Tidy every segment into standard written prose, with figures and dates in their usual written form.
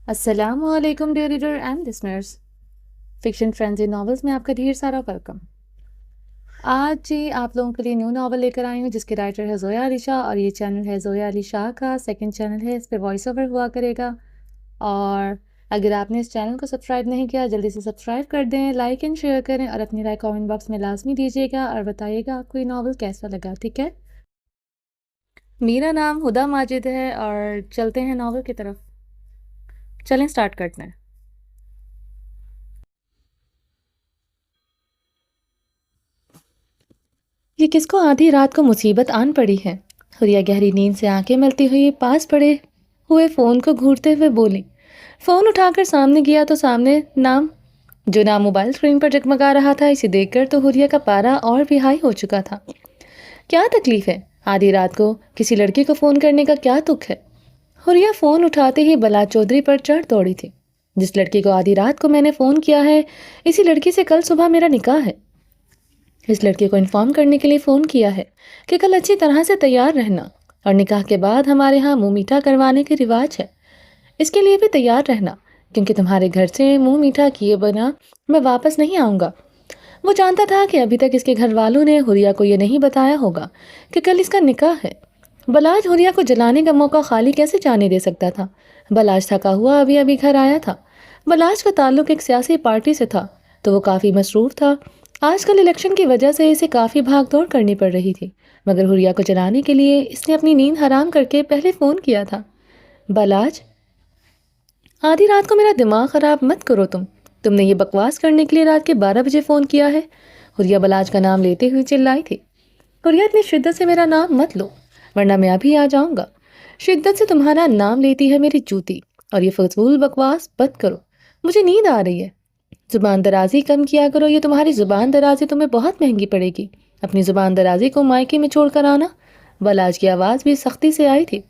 السلام علیکم dear reader and listeners, fiction frenzy novels میں آپ کا ڈھیر سارا ویلکم۔ آج جی آپ لوگوں کے لیے نیو ناول لے کر آئی ہوں جس کے رائٹر ہے زویا علی شاہ، اور یہ چینل ہے زویا علی شاہ کا سیکنڈ چینل ہے، اس پہ وائس اوور ہوا کرے گا۔ اور اگر آپ نے اس چینل کو سبسکرائب نہیں کیا جلدی سے سبسکرائب کر دیں، لائک اینڈ شیئر کریں، اور اپنی رائے کامنٹ باکس میں لازمی دیجیے گا اور بتائیے گا آپ کو یہ ناول کیسا لگا، ٹھیک ہے؟ میرا نام ہدا ماجد ہے اور چلتے ہیں ناول کی طرف۔ چلیں سٹارٹ کرتے ہیں۔ یہ کس کو آدھی رات کو مصیبت آن پڑی ہے؟ حریہ گہری نیند سے آنکھیں ملتی ہوئی پاس پڑے ہوئے فون کو گھورتے ہوئے بولی۔ فون اٹھا کر سامنے گیا تو سامنے جو نام موبائل اسکرین پر جگمگا رہا تھا، اسے دیکھ کر تو حریہ کا پارا اور بھی ہائی ہو چکا تھا۔ کیا تکلیف ہے؟ آدھی رات کو کسی لڑکی کو فون کرنے کا کیا تک ہے؟ حریہ فون اٹھاتے ہی بلاج چودھری پر چڑھ دوڑی تھی۔ جس لڑکی کو آدھی رات کو میں نے فون کیا ہے، اسی لڑکی سے کل صبح میرا نکاح ہے۔ اس لڑکے کو انفارم کرنے کے لیے فون کیا ہے کہ کل اچھی طرح سے تیار رہنا، اور نکاح کے بعد ہمارے ہاں منہ میٹھا کروانے کے رواج ہے، اس کے لیے بھی تیار رہنا، کیونکہ تمہارے گھر سے منہ میٹھا کیے بنا میں واپس نہیں آؤں گا۔ وہ جانتا تھا کہ ابھی تک اس کے گھر والوں نے حریہ کو یہ نہیں بتایا ہوگا کہ کل اس کا نکاح ہے۔ بلاج حریہ کو جلانے کا موقع خالی کیسے جانے دے سکتا تھا؟ بلاج تھکا ہوا ابھی ابھی گھر آیا تھا۔ بلاج کا تعلق ایک سیاسی پارٹی سے تھا تو وہ کافی مصروف تھا۔ آج کل الیکشن کی وجہ سے اسے کافی بھاگ دوڑ کرنی پڑ رہی تھی، مگر حریہ کو جلانے کے لیے اس نے اپنی نیند حرام کر کے پہلے فون کیا تھا۔ بلاج، آدھی رات کو میرا دماغ خراب مت کرو، تم نے یہ بکواس کرنے کے لیے رات کے 12 بجے فون کیا ہے؟ حریہ بلاج کا نام لیتے ہوئے چلائی تھی۔ حریہ، اتنی شدت سے میرا نام مت لو ورنہ میں ابھی آ جاؤں گا۔ شدت سے تمہارا نام لیتی ہے میری جوتی، اور یہ فضول بکواس بند کرو، مجھے نیند آ رہی ہے۔ زبان درازی کم کیا کرو، یہ تمہاری زبان درازی تمہیں بہت مہنگی پڑے گی۔ اپنی زبان درازی کو مائکے میں چھوڑ کر آنا۔ بلاج کی آواز بھی سختی سے آئی تھی۔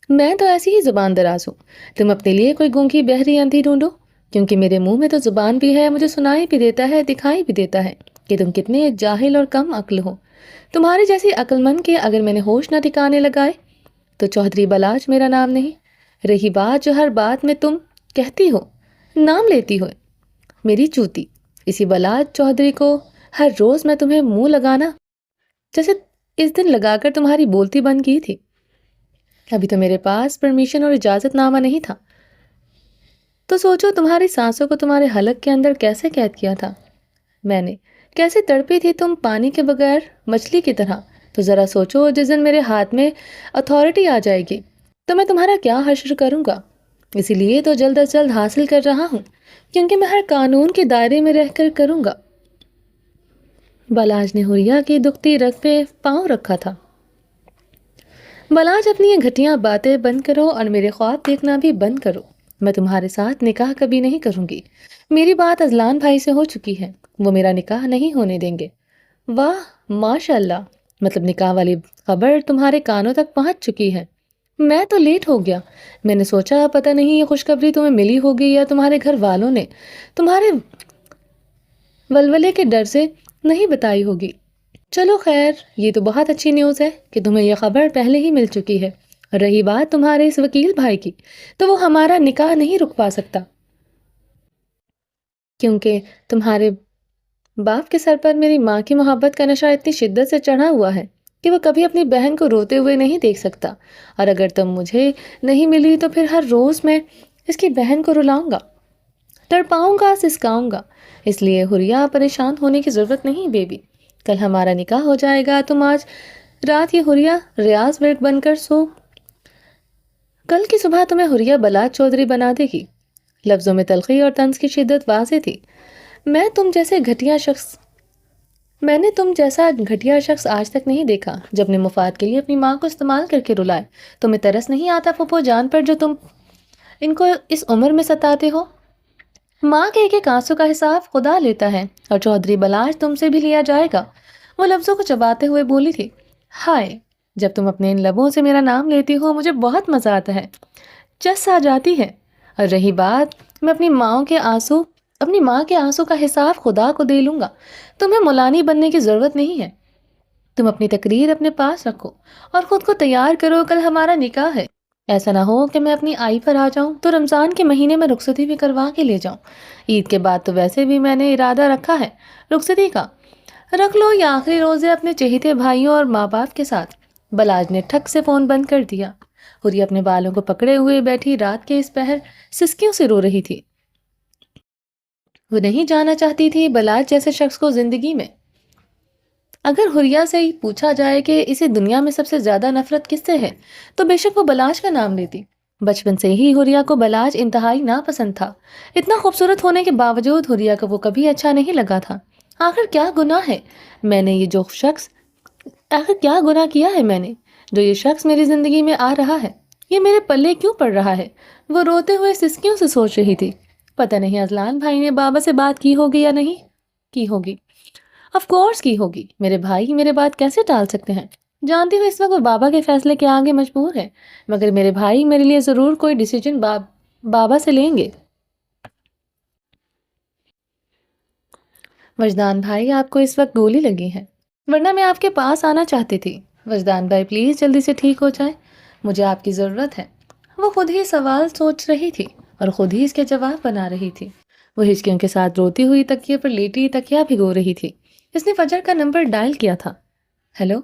میں تو ایسی ہی زبان دراز ہوں، تم اپنے لیے کوئی گونگی بہری اندھی ڈھونڈو، کیونکہ میرے منہ میں تو زبان بھی ہے، مجھے سنائی بھی دیتا ہے، دکھائی بھی دیتا ہے کہ تم کتنے جاہل اور کم عقل ہو۔ تمہارے جیسی عقل مند کے اگر میں نے ہوش نہ ٹھکانے لگائے تو چودھری بلاج میرا نام نہیں۔ رہی بات جو ہر بات میں تم کہتی ہو، نام لیتی ہو، میری چوتی، اسی بلاج چودھری کو ہر روز میں تمہیں منہ لگانا جیسے اس دن لگا کر تمہاری بولتی بند کی تھی۔ ابھی تو میرے پاس پرمیشن اور اجازت نامہ نہیں تھا، تو سوچو تمہاری سانسوں کو تمہارے حلق کے اندر کیسے قید کیا تھا میں نے، کیسے تڑپی تھی تم پانی کے بغیر مچھلی کی طرح۔ تو ذرا سوچو جس دن میرے ہاتھ میں اتھارٹی آ جائے گی تو میں تمہارا کیا حشر کروں گا۔ اسی لیے تو جلد از جلد حاصل کر رہا ہوں، کیونکہ میں ہر قانون کے دائرے میں رہ کر کروں گا۔ بلاج نے حریہ کی دکھتی رگ پہ پاؤں رکھا تھا۔ بلاج، اپنی یہ گھٹیاں باتیں بند کرو اور میرے خواب دیکھنا بھی بند کرو۔ میں تمہارے ساتھ نکاح کبھی نہیں کروں گی۔ میری بات ازلان بھائی سے ہو چکی ہے، وہ میرا نکاح نہیں ہونے دیں گے۔ واہ، ماشاء اللہ، مطلب نکاح والی خبر تمہارے کانوں تک پہنچ چکی ہے۔ میں تو لیٹ ہو گیا، میں نے سوچا پتہ نہیں یہ خوشخبری تمہیں ملی ہوگی یا تمہارے گھر والوں نے تمہارے ولولے کے ڈر سے نہیں بتائی ہوگی۔ چلو خیر، یہ تو بہت اچھی نیوز ہے کہ تمہیں یہ خبر پہلے ہی مل چکی ہے۔ رہی بات تمہارے اس وکیل بھائی کی، تو وہ ہمارا نکاح نہیں رکوا سکتا، کیونکہ تمہارے باپ کے سر پر میری ماں کی محبت کا نشہ اتنی شدت سے چڑھا ہوا ہے کہ وہ کبھی اپنی بہن کو روتے ہوئے نہیں دیکھ سکتا، اور اگر تم مجھے نہیں ملی تو پھر ہر روز میں اس کی بہن کو رلاؤں گا، تڑپاؤں گا، سسکاؤں گا۔ اس لیے حریہ، پریشان ہونے کی ضرورت نہیں بیبی، کل ہمارا نکاح ہو جائے گا۔ تم آج رات یہ حریہ ریاض ورک بن کر سو، کل کی صبح تمہیں حریہ بلاج چودھری بنا دے گی۔ لفظوں میں تلخی اور طنز کی شدت واضح تھی۔ میں نے تم جیسا گھٹیا شخص آج تک نہیں دیکھا جو اپنے مفاد کے لیے اپنی ماں کو استعمال کر کے رلائے۔ تمہیں ترس نہیں آتا پھپھو جان پر جو تم ان کو اس عمر میں ستاتے ہو؟ ماں کے ایک ایک آنسو کا حساب خدا لیتا ہے، اور چودھری بلاج تم سے بھی لیا جائے گا۔ وہ لفظوں کو چباتے ہوئے بولی تھی۔ ہائے، جب تم اپنے ان لبوں سے میرا نام لیتی ہو مجھے بہت مزہ آتا ہے، چس آ جاتی ہے۔ اور رہی بات، میں اپنی ماں کے آنسوں کا حساب خدا کو دے لوں گا۔ تمہیں مولانی بننے کی ضرورت نہیں ہے، تم اپنی تقریر اپنے پاس رکھو اور خود کو تیار کرو، کل ہمارا نکاح ہے۔ ایسا نہ ہو کہ میں اپنی آئی پر آ جاؤں تو رمضان کے مہینے میں رخصتی بھی کروا کے لے جاؤں۔ عید کے بعد تو ویسے بھی میں نے ارادہ رکھا ہے رخصتی کا۔ رکھ لو یا آخری روزے اپنے چہیتے بھائیوں اور ماں باپ کے ساتھ۔ بلاج نے ٹھک سے فون بند کر دیا۔ حوریہ اپنے بالوں کو پکڑے ہوئے بیٹھی رات کے اس پہر سسکیوں سے رو رہی تھی۔ وہ نہیں جانا چاہتی تھی بلاج جیسے شخص کو زندگی میں۔ اگر حوریہ سے ہی پوچھا جائے کہ اسے دنیا میں سب سے زیادہ نفرت کس سے ہے تو بے شک وہ بلاج کا نام لیتی۔ بچپن سے ہی حوریہ کو بلاج انتہائی ناپسند تھا۔ اتنا خوبصورت ہونے کے باوجود حوریہ کو وہ کبھی اچھا نہیں لگا تھا۔ آخر کیا گناہ ہے میں نے یہ جو شخص آخر کیا گناہ کیا ہے میں نے جو یہ شخص میری زندگی میں آ رہا ہے؟ یہ میرے پلے کیوں پڑ رہا ہے؟ وہ روتے ہوئے سسکیوں سے سوچ رہی تھی۔ پتہ نہیں اذلان بھائی نے بابا سے بات کی ہوگی یا نہیں کی ہوگی۔ آف کورس کی ہوگی۔ میرے بھائی میرے بات کیسے ٹال سکتے ہیں؟ جانتی ہوں اس وقت وہ بابا کے فیصلے کے آگے مجبور ہے، مگر میرے بھائی میرے لیے ضرور کوئی ڈیسیجن بابا سے لیں گے۔ وجدان بھائی آپ کو اس وقت گولی لگی ہے، ورنہ میں آپ کے پاس آنا چاہتی تھی۔ وجدان بھائی پلیز جلدی سے ٹھیک ہو جائیں، مجھے آپ کی ضرورت ہے۔ وہ خود ہی سوال سوچ رہی تھی اور خود ہی اس کے جواب بنا رہی تھی۔ وہ ہچکیوں کے ساتھ روتی ہوئی تکیے پر لیٹی تکیا بھگو رہی تھی۔ اس نے فجر کا نمبر ڈائل کیا تھا۔ ہیلو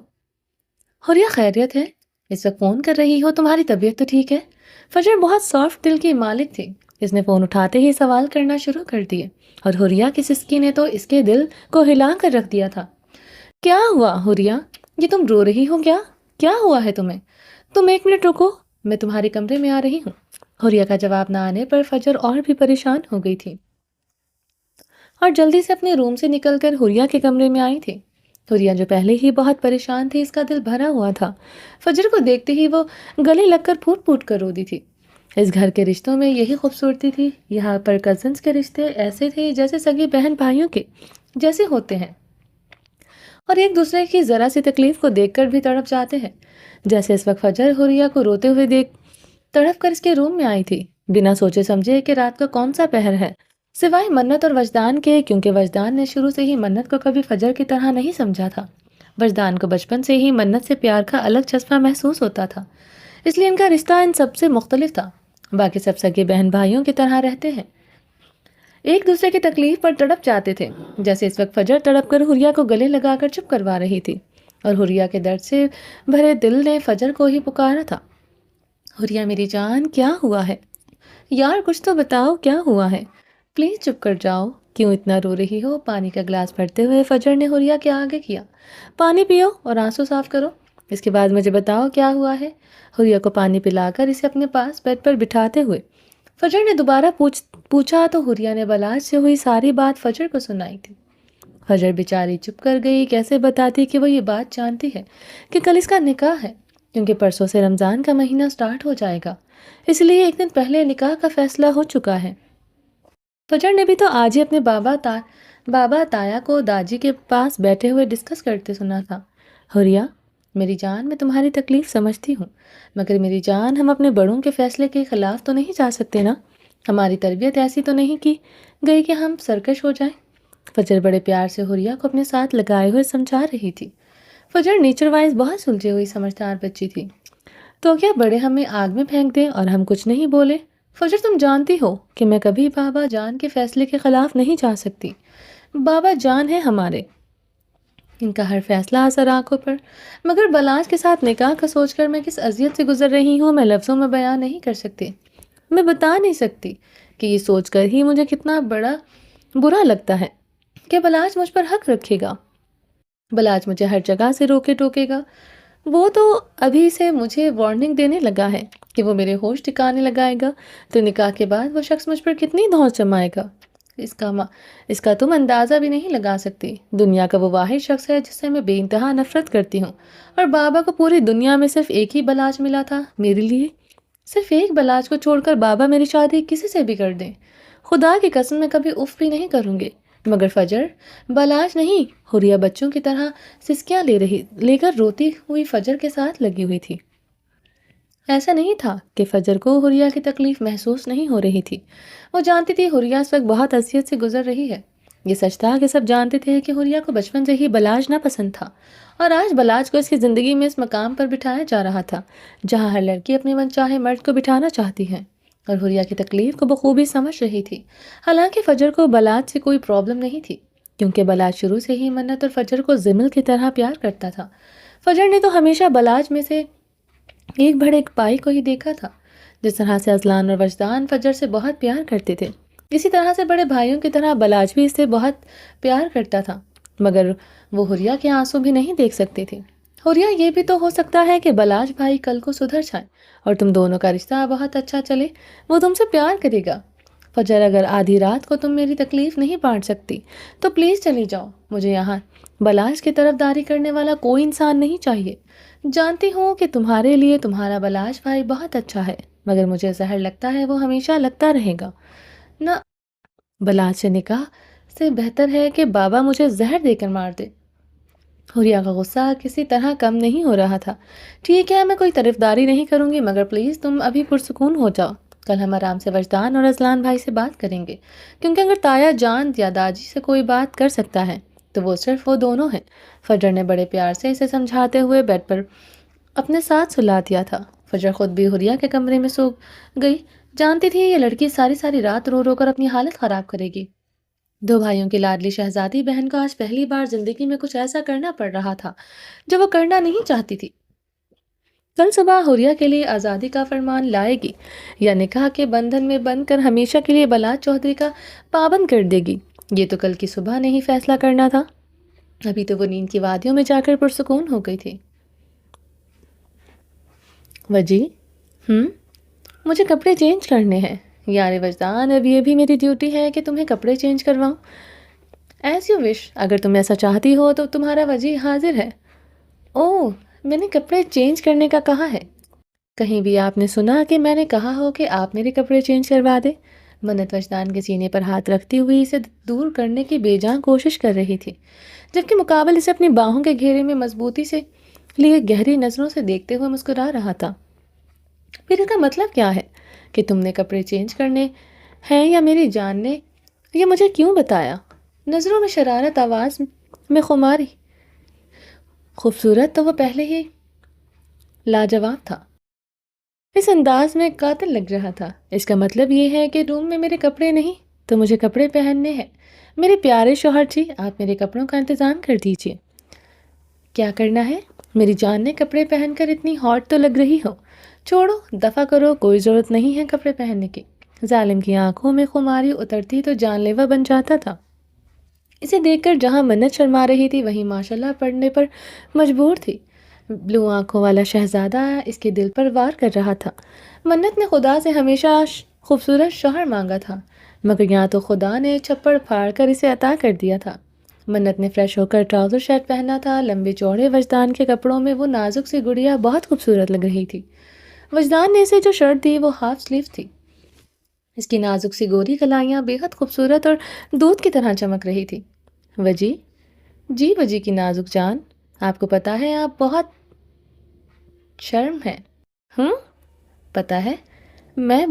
حوریہ، خیریت ہے؟ اس وقت فون کر رہی ہو، تمہاری طبیعت تو ٹھیک ہے؟ فجر بہت سافٹ دل کی مالک تھی۔ اس نے فون اٹھاتے ہی سوال کرنا شروع کر دیے اور حوریہ کی سسکی نے تو اس کے دل کو ہلا کر رکھ دیا تھا۔ کیا ہوا حوریہ؟ یہ تم رو رہی ہو کیا؟ کیا ہوا ہے تمہیں؟ تم 1 منٹ رکو، میں تمہارے کمرے میں آ رہی ہوں۔ حوریہ کا جواب نہ آنے پر فجر اور بھی پریشان ہو گئی تھی اور جلدی سے اپنے روم سے نکل کر حوریہ کے کمرے میں آئی تھی۔ حوریہ جو پہلے ہی بہت پریشان تھی، اس کا دل بھرا ہوا تھا۔ فجر کو دیکھتے ہی وہ گلے لگ کر پھوٹ پھوٹ کر رو دی تھی۔ اس گھر کے رشتوں میں یہی خوبصورتی تھی۔ یہاں پر کزنس کے رشتے ایسے تھے جیسے سگی بہن بھائیوں کے جیسے ہوتے ہیں، اور ایک دوسرے کی ذرا سی تکلیف کو دیکھ کر بھی تڑپ جاتے ہیں، جیسے اس وقت فجر حوریہ کو روتے ہوئے دیکھ تڑپ کر اس کے روم میں آئی تھی، بنا سوچے سمجھے کہ رات کا کون سا پہر ہے، سوائے منت اور وجدان کے، کیونکہ وجدان نے شروع سے ہی منت کو کبھی فجر کی طرح نہیں سمجھا تھا۔ وجدان کو بچپن سے ہی منت سے پیار کا الگ جذبہ محسوس ہوتا تھا، اس لیے ان کا رشتہ ان سب سے مختلف تھا۔ باقی سب سگے بہن بھائیوں کی طرح رہتے ہیں، ایک دوسرے کی تکلیف پر تڑپ جاتے تھے، جیسے اس وقت فجر تڑپ کر حوریہ کو گلے لگا کر چپ کروا رہی تھی، اور حوریہ کے درد سے بھرے دل نے فجر کو ہی پکارا تھا۔ حوریہ میری جان، کیا ہوا ہے؟ یار کچھ تو بتاؤ، کیا ہوا ہے؟ پلیز چپ کر جاؤ، کیوں اتنا رو رہی ہو؟ پانی کا گلاس بھرتے ہوئے فجر نے حوریہ کے آگے کیا۔ پانی پیو اور آنسو صاف کرو، اس کے بعد مجھے بتاؤ کیا ہوا ہے۔ حوریہ کو پانی پلا کر اسے اپنے پاس بیڈ پر بٹھاتے ہوئے فجر نے دوبارہ پوچھا تو حوریہ نے بلاج سے ہوئی ساری بات فجر کو سنائی تھی۔ فجر بیچاری چپ کر گئی، کیسے بتاتی کہ وہ یہ بات جانتی ہے کہ کل اس کا نکاح ہے، کیونکہ پرسوں سے رمضان کا مہینہ سٹارٹ ہو جائے گا، اس لیے ایک دن پہلے نکاح کا فیصلہ ہو چکا ہے۔ فجر نے بھی تو آج ہی اپنے بابا تایا کو داجی کے پاس بیٹھے ہوئے ڈسکس کرتے سنا تھا۔ حوریہ میری جان، میں تمہاری تکلیف سمجھتی ہوں، مگر میری جان ہم اپنے بڑوں کے فیصلے کے خلاف تو نہیں جا سکتے نا، ہماری تربیت ایسی تو نہیں کی گئی کہ ہم سرکش ہو جائیں۔ فجر بڑے پیار سے حوریہ کو اپنے ساتھ لگائے ہوئے سمجھا رہی تھی۔ فجر نیچر وائز بہت سلجھی ہوئی سمجھدار بچی تھی، تو کیا بڑے ہمیں آگ میں پھینک دیں اور ہم کچھ نہیں بولے؟ فجر تم جانتی ہو کہ میں کبھی بابا جان کے فیصلے کے خلاف نہیں جا سکتی، بابا جان ہے ہمارے، ان کا ہر فیصلہ اثر آنکھوں پر، مگر بلاج کے ساتھ نکاح کا سوچ کر میں کس اذیت سے گزر رہی ہوں میں لفظوں میں بیان نہیں کر سکتی، میں بتا نہیں سکتی کہ یہ سوچ کر ہی مجھے کتنا برا لگتا ہے کہ بلاج مجھ پر حق رکھے گا، بلاج مجھے ہر جگہ سے روکے ٹوکے گا، وہ تو ابھی سے مجھے وارننگ دینے لگا ہے کہ وہ میرے ہوش ٹھکانے لگائے گا، تو نکاح کے بعد وہ شخص مجھ پر کتنی دھونس جمائے گا، اس کا تم اندازہ بھی نہیں لگا سکتی۔ دنیا کا وہ واحد شخص ہے جس سے میں بے انتہا نفرت کرتی ہوں، اور بابا کو پوری دنیا میں صرف ایک ہی بلاج ملا تھا میرے لیے، صرف ایک بلاج کو چھوڑ کر بابا میری شادی کسی سے بھی کر دیں، خدا کی قسم میں کبھی اف بھی نہیں کروں گی، مگر فجر بلاج نہیں۔ حوریہ بچوں کی طرح سسکیاں لے کر روتی ہوئی فجر کے ساتھ لگی ہوئی تھی۔ ایسا نہیں تھا کہ فجر کو حوریہ کی تکلیف محسوس نہیں ہو رہی تھی، وہ جانتی تھی حوریہ اس وقت بہت اذیت سے گزر رہی ہے، یہ سچ تھا کہ سب جانتے تھے کہ حریہ کو بچپن سے ہی بلاج ناپسند تھا، اور آج بلاج کو اس کی زندگی میں اس مقام پر بٹھایا جا رہا تھا جہاں ہر لڑکی اپنے من چاہے مرد کو بٹھانا چاہتی ہے، اور حریہ کی تکلیف کو بخوبی سمجھ رہی تھی۔ حالانکہ فجر کو بلاج سے کوئی پرابلم نہیں تھی، کیونکہ بلاج شروع سے ہی منت اور فجر کو زمل کی طرح پیار کرتا تھا۔ فجر نے تو ہمیشہ بلاج میں سے ایک بڑے ایک پائی کو ہی دیکھا تھا۔ جس طرح سے اذلان اور وجدان فجر سے بہت پیار کرتے تھے، اسی طرح سے بڑے بھائیوں کی طرح بلاج بھی اس سے بہت پیار کرتا تھا، مگر وہ حریہ کے آنسو بھی نہیں دیکھ سکتے تھے۔ حریہ، یہ بھی تو ہو سکتا ہے کہ بلاج بھائی کل کو سدھر جائے اور تم دونوں کا رشتہ بہت اچھا چلے، وہ تم سے پیار کرے گا۔ فجر، اگر آدھی رات کو تم میری تکلیف نہیں بانٹ سکتی تو پلیز چلی جاؤ، مجھے یہاں بلاج کی طرفداری کرنے والا کوئی انسان نہیں چاہیے۔ جانتی ہوں کہ تمہارے لیے تمہارا بلاج بھائی بہت اچھا ہے، مگر مجھے زہر لگتا ہے وہ ہمیشہ لگتا رہے گا۔ نہ، بلاج سے نکاح سے بہتر ہے کہ بابا مجھے زہر دے کر مار دے۔ حریہ کا غصہ کسی طرح کم نہیں ہو رہا تھا۔ ٹھیک ہے، میں کوئی طرفداری نہیں کروں گی، مگر پلیز تم ابھی پرسکون ہو جاؤ، کل ہم آرام سے وجدان اور اذلان بھائی سے بات کریں گے، کیونکہ اگر تایا جان یا داجی سے کوئی بات کر سکتا ہے تو وہ صرف وہ دونوں ہیں۔ فجر نے بڑے پیار سے اسے سمجھاتے ہوئے بیڈ پر اپنے ساتھ سلا دیا تھا۔ فجر خود بھی حریہ کے کمرے میں سو گئی، جانتی تھی یہ لڑکی ساری ساری رات رو رو کر اپنی حالت خراب کرے گی۔ دو بھائیوں کی لاڈلی شہزادی بہن کو آج پہلی بار زندگی میں کچھ ایسا کرنا پڑ رہا تھا جو وہ کرنا نہیں چاہتی تھی۔ کل صبح حریہ کے لیے آزادی کا فرمان لائے گی یا نکاح کے بندھن میں بند کر ہمیشہ کے لیے بلاج چودھری کا پابند کر دے گی، یہ تو کل کی صبح نہیں فیصلہ کرنا تھا۔ ابھی تو وہ نیند کی وادیوں میں جا کر پرسکون ہو گئی تھی۔ وجی، مجھے کپڑے چینج کرنے ہیں۔ یار وجدان، اب یہ بھی میری ڈیوٹی ہے کہ تمہیں کپڑے چینج کرواؤں؟ ایز یو وش، اگر تم ایسا چاہتی ہو تو تمہارا وجی حاضر ہے۔ اوہ، میں نے کپڑے چینج کرنے کا کہا ہے؟ کہیں بھی آپ نے سنا کہ میں نے کہا ہو کہ آپ میرے کپڑے چینج کروا دے؟ منت وجدان کے سینے پر ہاتھ رکھتی ہوئی اسے دور کرنے کی بے جان کوشش کر رہی تھی، جبکہ مقابل اسے اپنی باہوں کے گھیرے میں مضبوطی سے لیے گہری نظروں سے دیکھتے ہوئے مسکرا رہا تھا۔ پھر اس کا مطلب کیا ہے کہ تم نے کپڑے چینج کرنے ہیں یا میری جان نے یہ مجھے کیوں بتایا؟ نظروں میں شرارت، آواز میں خماری۔ خوبصورت تو وہ پہلے ہی لاجواب تھا، اس انداز میں قاتل لگ رہا تھا۔ اس کا مطلب یہ ہے کہ روم میں میرے کپڑے نہیں تو مجھے کپڑے پہننے ہیں۔ میرے پیارے شوہر جی، آپ میرے کپڑوں کا انتظام کر دیجیے۔ کیا کرنا ہے؟ میری جان نے کپڑے پہن کر اتنی ہاٹ تو لگ رہی ہو، چھوڑو، دفع کرو، کوئی ضرورت نہیں ہے کپڑے پہننے کی۔ ظالم کی آنکھوں میں خماری اترتی تو جان لیوا بن جاتا تھا۔ اسے دیکھ کر جہاں منت شرما رہی تھی وہیں ماشاءاللہ پڑھنے پر مجبور تھی۔ بلو آنکھوں والا شہزادہ اس کے دل پر وار کر رہا تھا۔ منت نے خدا سے ہمیشہ خوبصورت شوہر مانگا تھا، مگر یہاں تو خدا نے چھپڑ پھاڑ کر اسے عطا کر دیا تھا۔ منت نے فریش ہو کر ٹراؤزر شرٹ پہنا تھا، لمبے چوڑے وجدان کے کپڑوں میں وہ نازک سی گڑیا بہت خوبصورت لگ رہی تھی۔ وجدان نے اسے جو شرٹ دی وہ ہاف سلیو تھی، اس کی نازک سی گوری کلائیاں بے حد خوبصورت اور دودھ کی طرح چمک رہی تھی۔ وجی، جی وجی کی نازک جان، آپ کو پتا ہے آپ بہت شرم ہیں۔ پتا ہے، میں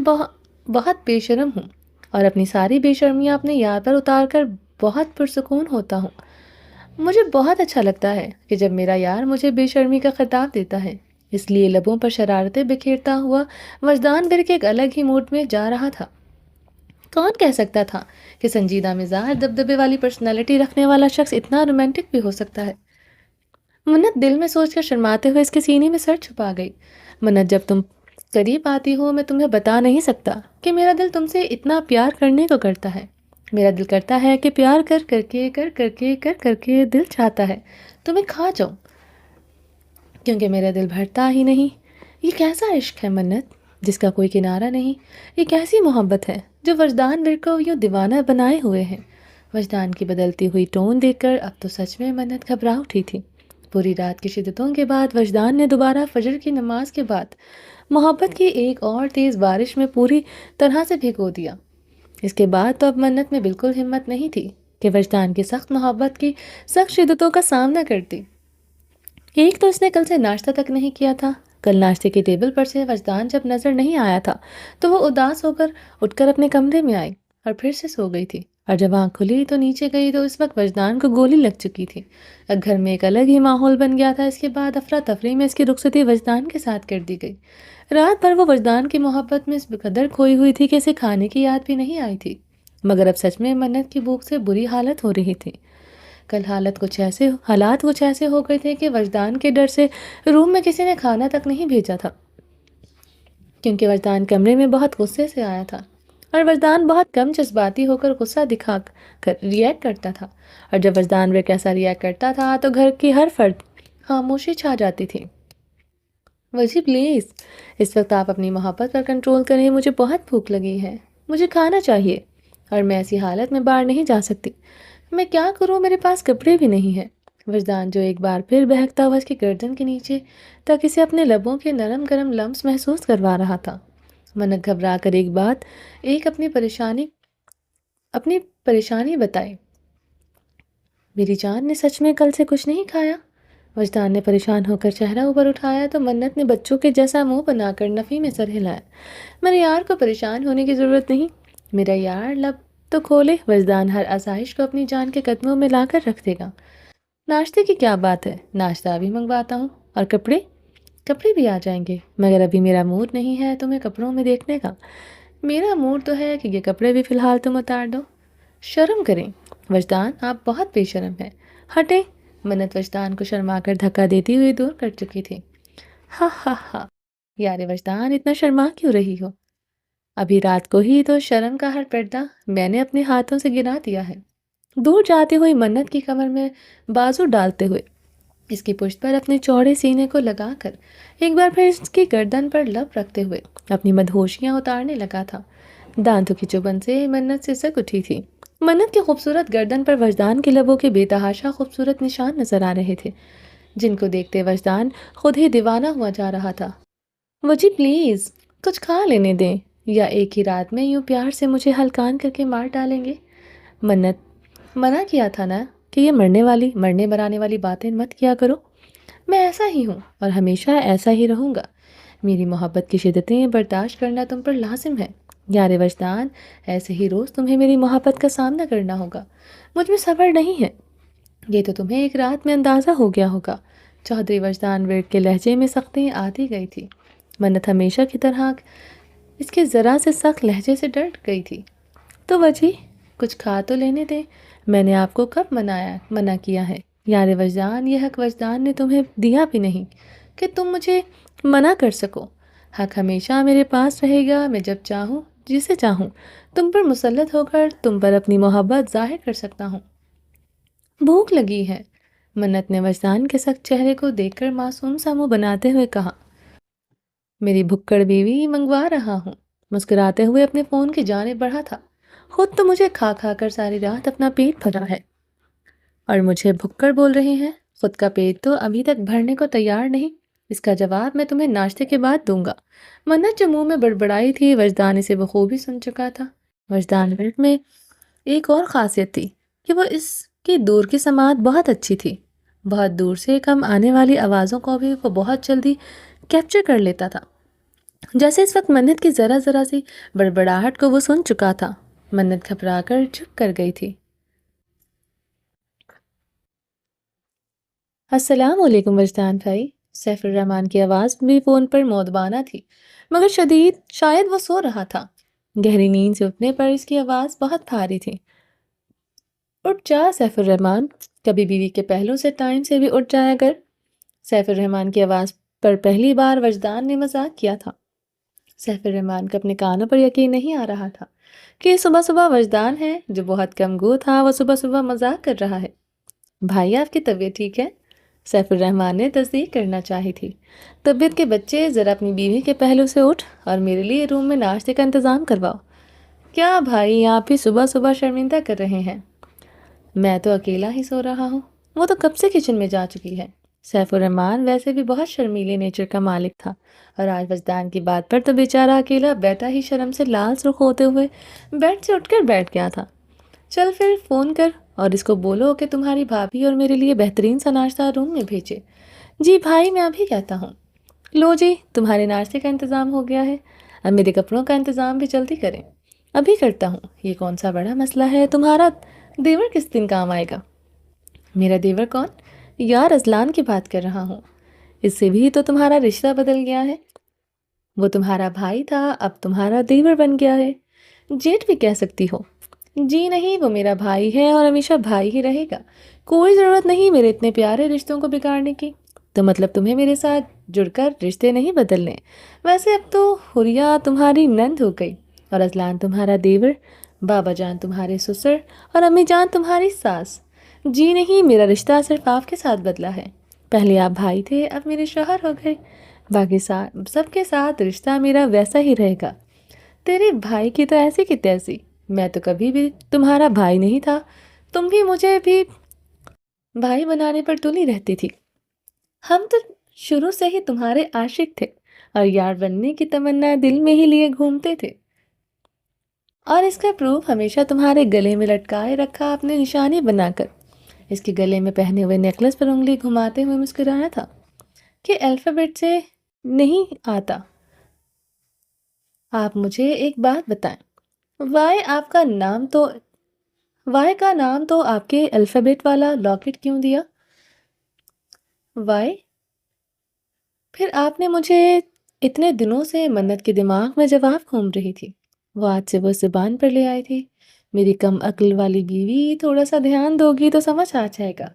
بہت بے شرم ہوں اور اپنی ساری بے شرمیاں اپنے یار پر اتار کر بہت پرسکون ہوتا ہوں۔ مجھے بہت اچھا لگتا ہے کہ جب میرا یار مجھے بے شرمی کا خطاب دیتا ہے، اس لیے لبوں پر شرارتیں بکھیرتا ہوا وجدان بھر کے ایک الگ ہی موڈ میں جا رہا تھا۔ کون کہہ سکتا تھا کہ سنجیدہ مزاج، دبدبے والی پرسنالٹی رکھنے والا شخص اتنا رومانٹک بھی ہو سکتا ہے؟ منت دل میں سوچ کر شرماتے ہوئے اس کے سینے میں سر چھپا گئی۔ منت، جب تم قریب آتی ہو میں تمہیں بتا نہیں سکتا کہ میرا دل تم سے اتنا پیار کرنے کو کرتا ہے۔ میرا دل کرتا ہے کہ پیار کر کر کے دل چاہتا ہے تمہیں کھا جاؤں، کیونکہ میرا دل بھرتا ہی نہیں۔ یہ کیسا عشق ہے منت، جس کا کوئی کنارہ نہیں؟ یہ کیسی محبت ہے جو وجدان بھر کو یوں دیوانہ بنائے ہوئے ہیں؟ وجدان کی بدلتی ہوئی ٹون دیکھ کر اب تو سچ میں منت گھبرا اٹھی تھی۔ پوری رات کی شدتوں کے بعد وجدان نے دوبارہ فجر کی نماز کے بعد محبت کی ایک اور تیز بارش میں پوری طرح سے بھگو دیا۔ اس کے بعد تو اب منت میں بالکل ہمت نہیں تھی کہ وجدان کی سخت محبت کی سخت شدتوں کا سامنا کرتی۔ ایک تو اس نے کل سے ناشتہ تک نہیں کیا تھا۔ کل ناشتے کی ٹیبل پر سے وجدان جب نظر نہیں آیا تھا تو وہ اداس ہو کر اٹھ کر اپنے کمرے میں آئی اور پھر سے سو گئی تھی۔ اور جب آنکھ کھلی تو نیچے گئی تو اس وقت وجدان کو گولی لگ چکی تھی۔ اب گھر میں ایک الگ ہی ماحول بن گیا تھا۔ اس کے بعد افراتفری میں اس کی رخصتی وجدان کے ساتھ کر دی گئی۔ رات بھر وہ وجدان کی محبت میں اس قدر کھوئی ہوئی تھی کہ اسے کھانے کی یاد بھی نہیں آئی تھی، مگر اب سچ میں منت کی بھوک سے بری حالت ہو رہی تھی۔ کل حالات کچھ ایسے ہو گئے تھے کہ وجدان کے ڈر سے روم میں کسی نے کھانا تک نہیں بھیجا تھا، کیونکہ وجدان کمرے میں بہت غصے سے آیا تھا، اور وجدان بہت کم جذباتی ہو کر غصہ دکھا کر ریئیکٹ کرتا تھا، اور جب وجدان وہ کیسا ریئیکٹ کرتا تھا تو گھر کی ہر فرد خاموشی چھا جاتی تھی۔ وجی پلیز اس وقت آپ اپنی محبت پر کنٹرول کریں، مجھے بہت بھوک لگی ہے، مجھے کھانا چاہیے، اور میں ایسی حالت میں باہر نہیں جا سکتی، میں کیا کروں، میرے پاس کپڑے بھی نہیں ہیں۔ وجدان جو ایک بار پھر بہکتا ہوا اس کی گردن کے نیچے تک اسے اپنے لبوں کے نرم گرم لمس محسوس کروا رہا تھا۔ منت گھبرا کر اپنی پریشانی بتائی۔ میری جان نے سچ میں کل سے کچھ نہیں کھایا؟ وجدان نے پریشان ہو کر چہرہ اوپر اٹھایا تو منت نے بچوں کے جیسا منہ بنا کر نفی میں سر ہلایا۔ میرے یار کو پریشان ہونے کی ضرورت نہیں، میرا یار لب تو کھولے، وجدان ہر آسائش کو اپنی جان کے قدموں میں لا کر رکھ دے گا۔ ناشتے کی کیا بات ہے، ناشتہ بھی منگواتا ہوں، اور کپڑے بھی آ جائیں گے، مگر ابھی میرا موڈ نہیں ہے تمہیں کپڑوں میں دیکھنے کا۔ میرا موڈ تو ہے کہ یہ کپڑے بھی فی الحال تم اتار دو۔ شرم کریں وجدان، آپ بہت بے شرم ہیں، ہٹیں۔ منت وجدان کو شرما کر دھکا دیتی ہوئی دور کر چکی تھی۔ ہا ہا ہا، یار وجدان اتنا شرما کیوں رہی ہو؟ ابھی رات کو ہی تو شرم کا ہر پردہ میں نے اپنے ہاتھوں سے گرا دیا ہے۔ دور جاتی ہوئی منت کی کمر میں بازو ڈالتے ہوئے اس کی پشت پر اپنے چوڑے سینے کو لگا کر ایک بار پھر اس کی گردن پر لب رکھتے ہوئے اپنی مدہوشیاں اتارنے لگا تھا۔ دانتوں کی چبھن سے منت سسک اٹھی تھی۔ منت کی خوبصورت گردن پر وجدان کے لبوں کے بے تحاشا خوبصورت نشان نظر آ رہے تھے، جن کو دیکھتے وجدان خود ہی دیوانہ ہوا جا رہا تھا۔ وجی پلیز کچھ کھا لینے دیں، یا ایک ہی رات میں یوں پیار سے مجھے ہلکان کر کے مار ڈالیں گے؟ منت، منع کیا تھا نا کہ یہ مرنے برانے والی باتیں مت کیا کرو۔ میں ایسا ہی ہوں اور ہمیشہ ایسا ہی رہوں گا۔ میری محبت کی شدتیں برداشت کرنا تم پر لازم ہے۔ یار وجدان، ایسے ہی روز تمہیں میری محبت کا سامنا کرنا ہوگا، مجھ میں صبر نہیں ہے، یہ تو تمہیں ایک رات میں اندازہ ہو گیا ہوگا۔ چودھری وجدان ورڈ کے لہجے میں سختی آتی گئی تھی۔ منت ہمیشہ کی طرح اس کے ذرا سے سخت لہجے سے ڈر گئی تھی۔ تو وجی کچھ کھا تو لینے دیں، میں نے آپ کو کب منع کیا ہے؟ یار وجدان، یہ حق وجدان نے تمہیں دیا بھی نہیں کہ تم مجھے منع کر سکو۔ حق ہمیشہ میرے پاس رہے گا، میں جب چاہوں جسے چاہوں تم پر مسلط ہو کر تم پر اپنی محبت ظاہر کر سکتا ہوں۔ بھوک لگی ہے، منت نے وجدان کے سخت چہرے کو دیکھ کر معصوم سا منہ بناتے ہوئے کہا۔ میری بھکڑ بیوی، منگوا رہا ہوں، مسکراتے ہوئے اپنے فون کی جانب بڑھا تھا۔ خود تو مجھے کھا کھا کر ساری رات اپنا پیٹ بھرا ہے، اور مجھے بھکڑ بول رہے ہیں؟ خود کا پیٹ تو ابھی تک بھرنے کو تیار نہیں، اس کا جواب میں تمہیں ناشتے کے بعد دوں گا۔ منت جو منہ میں بڑبڑائی تھی، وجدان اسے بخوبی سن چکا تھا۔ وجدان میں ایک اور خاصیت تھی کہ وہ اس کی دور کی سماعت بہت اچھی تھی، بہت دور سے کم آنے والی آوازوں کو بھی وہ بہت جلدی کیپچر کر لیتا تھا، جیسے اس وقت منت کی ذرا ذرا سی بڑبڑاہٹ کو وہ سن چکا تھا۔ منت گھبرا کر چپ کر گئی تھی۔ السلام علیکم وجدان بھائی، سیف الرحمن کی آواز بھی فون پر مودبانہ تھی، مگر شاید وہ سو رہا تھا۔ گہری نیند سے اٹھنے پر اس کی آواز بہت بھاری تھی۔ اٹھ جا سیف الرحمن، کبھی بیوی کے پہلو سے ٹائم سے بھی اٹھ جایا کر۔ سیف الرحمن کی آواز پر پہلی بار وجدان نے مذاق کیا تھا۔ سیف الرحمن کو اپنے کانوں پر یقین نہیں آ رہا تھا کہ صبح صبح وجدان ہے جو بہت کم گو تھا، وہ صبح صبح مذاق کر رہا ہے۔ بھائی، آپ کی طبیعت ٹھیک ہے؟ سیف الرحمن نے تصدیق کرنا چاہی تھی۔ طبیعت کے بچے، ذرا اپنی بیوی کے پہلو سے اٹھ اور میرے لیے روم میں ناشتے کا انتظام کرواؤ۔ کیا بھائی، آپ ہی صبح صبح شرمندہ کر رہے ہیں؟ میں تو اکیلا ہی سو رہا ہوں، وہ تو کب سے کچن میں جا چکی ہے۔ سیف الرحمن ویسے بھی بہت شرمیلے نیچر کا مالک تھا، اور آج وجدان کی بات پر تو بیچارہ اکیلا بیٹا ہی شرم سے لال سرخ ہوتے ہوئے بیڈ سے اٹھ کر بیٹھ گیا تھا۔ چل پھر فون کر اور اس کو بولو کہ تمہاری بھابھی اور میرے لیے بہترین سا ناشتہ روم میں بھیجے۔ جی بھائی، میں ابھی کہتا ہوں۔ لو جی، تمہارے ناشتے کا انتظام ہو گیا ہے، اب میرے کپڑوں کا انتظام بھی جلدی کریں۔ ابھی کرتا ہوں، یہ کون سا بڑا مسئلہ ہے؟ تمہارا دیور کس دن کام آئے گا؟ میرا دیور کون؟ یار ازلان کی بات کر رہا ہوں، اس سے بھی تو تمہارا رشتہ بدل گیا ہے۔ وہ تمہارا بھائی تھا، اب تمہارا دیور بن گیا ہے، جیٹ بھی کہہ سکتی ہو۔ جی نہیں، وہ میرا بھائی ہے اور ہمیشہ بھائی ہی رہے گا، کوئی ضرورت نہیں میرے اتنے پیارے رشتوں کو بگاڑنے کی۔ تو مطلب تمہیں میرے ساتھ جڑ کر رشتے نہیں بدلنے؟ ویسے اب تو حریہ تمہاری نند ہو گئی اور ازلان تمہارا دیور، بابا جان تمہارے سسر اور امی جان تمہاری ساس۔ جی نہیں، میرا رشتہ صرف آپ کے ساتھ بدلا ہے، پہلے آپ بھائی تھے، اب میرے شوہر ہو گئے، باقی سب کے ساتھ رشتہ میرا ویسا ہی رہے گا۔ تیرے بھائی کی تو ایسی کی تیسی، میں تو کبھی بھی تمہارا بھائی نہیں تھا، تم بھی مجھے بھی بھائی بنانے پر تلی رہتی تھی۔ ہم تو شروع سے ہی تمہارے عاشق تھے اور یار بننے کی تمنا دل میں ہی لیے گھومتے تھے، اور اس کا پروف ہمیشہ تمہارے گلے میں لٹکائے رکھا اپنے نشانی بنا کر۔ اس کے گلے میں پہنے ہوئے نیکلس پر انگلی گھماتے ہوئے مسکرایا تھا کہ الفابیٹ سے نہیں آتا۔ آپ مجھے ایک بات بتائیں، وائی کا نام تو آپ کے الفابیٹ والا لاکٹ کیوں دیا؟ وائی؟ پھر آپ نے مجھے اتنے دنوں سے منت کے دماغ میں جواب گھوم رہی تھی، وہ آج سے وہ زبان پر لے آئی تھی۔ میری کم عقل والی بیوی، تھوڑا سا دھیان دو گی تو سمجھ آ جائے گا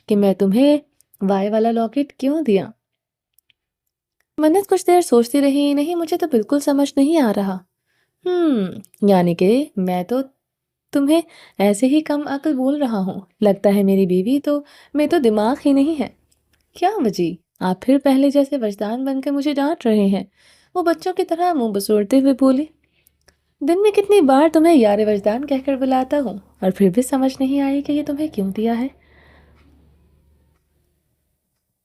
کہ میں تمہیں وائی والا لاکٹ کیوں دیا۔ منت کچھ دیر سوچتی رہی، نہیں مجھے تو بالکل سمجھ نہیں آ رہا۔ یعنی کہ میں تو تمہیں ایسے ہی کم عقل بول رہا ہوں، لگتا ہے میری بیوی تو میں تو دماغ ہی نہیں ہے۔ کیا وجہ؟ آپ پھر پہلے جیسے وجدان بن کے مجھے ڈانٹ رہے ہیں؟ وہ بچوں کی طرح منہ بسوڑتے ہوئے بولی۔ دن میں کتنی بار تمہیں یار وجدان کہہ کر بلاتا ہوں اور پھر بھی سمجھ نہیں آئی کہ یہ تمہیں کیوں دیا ہے؟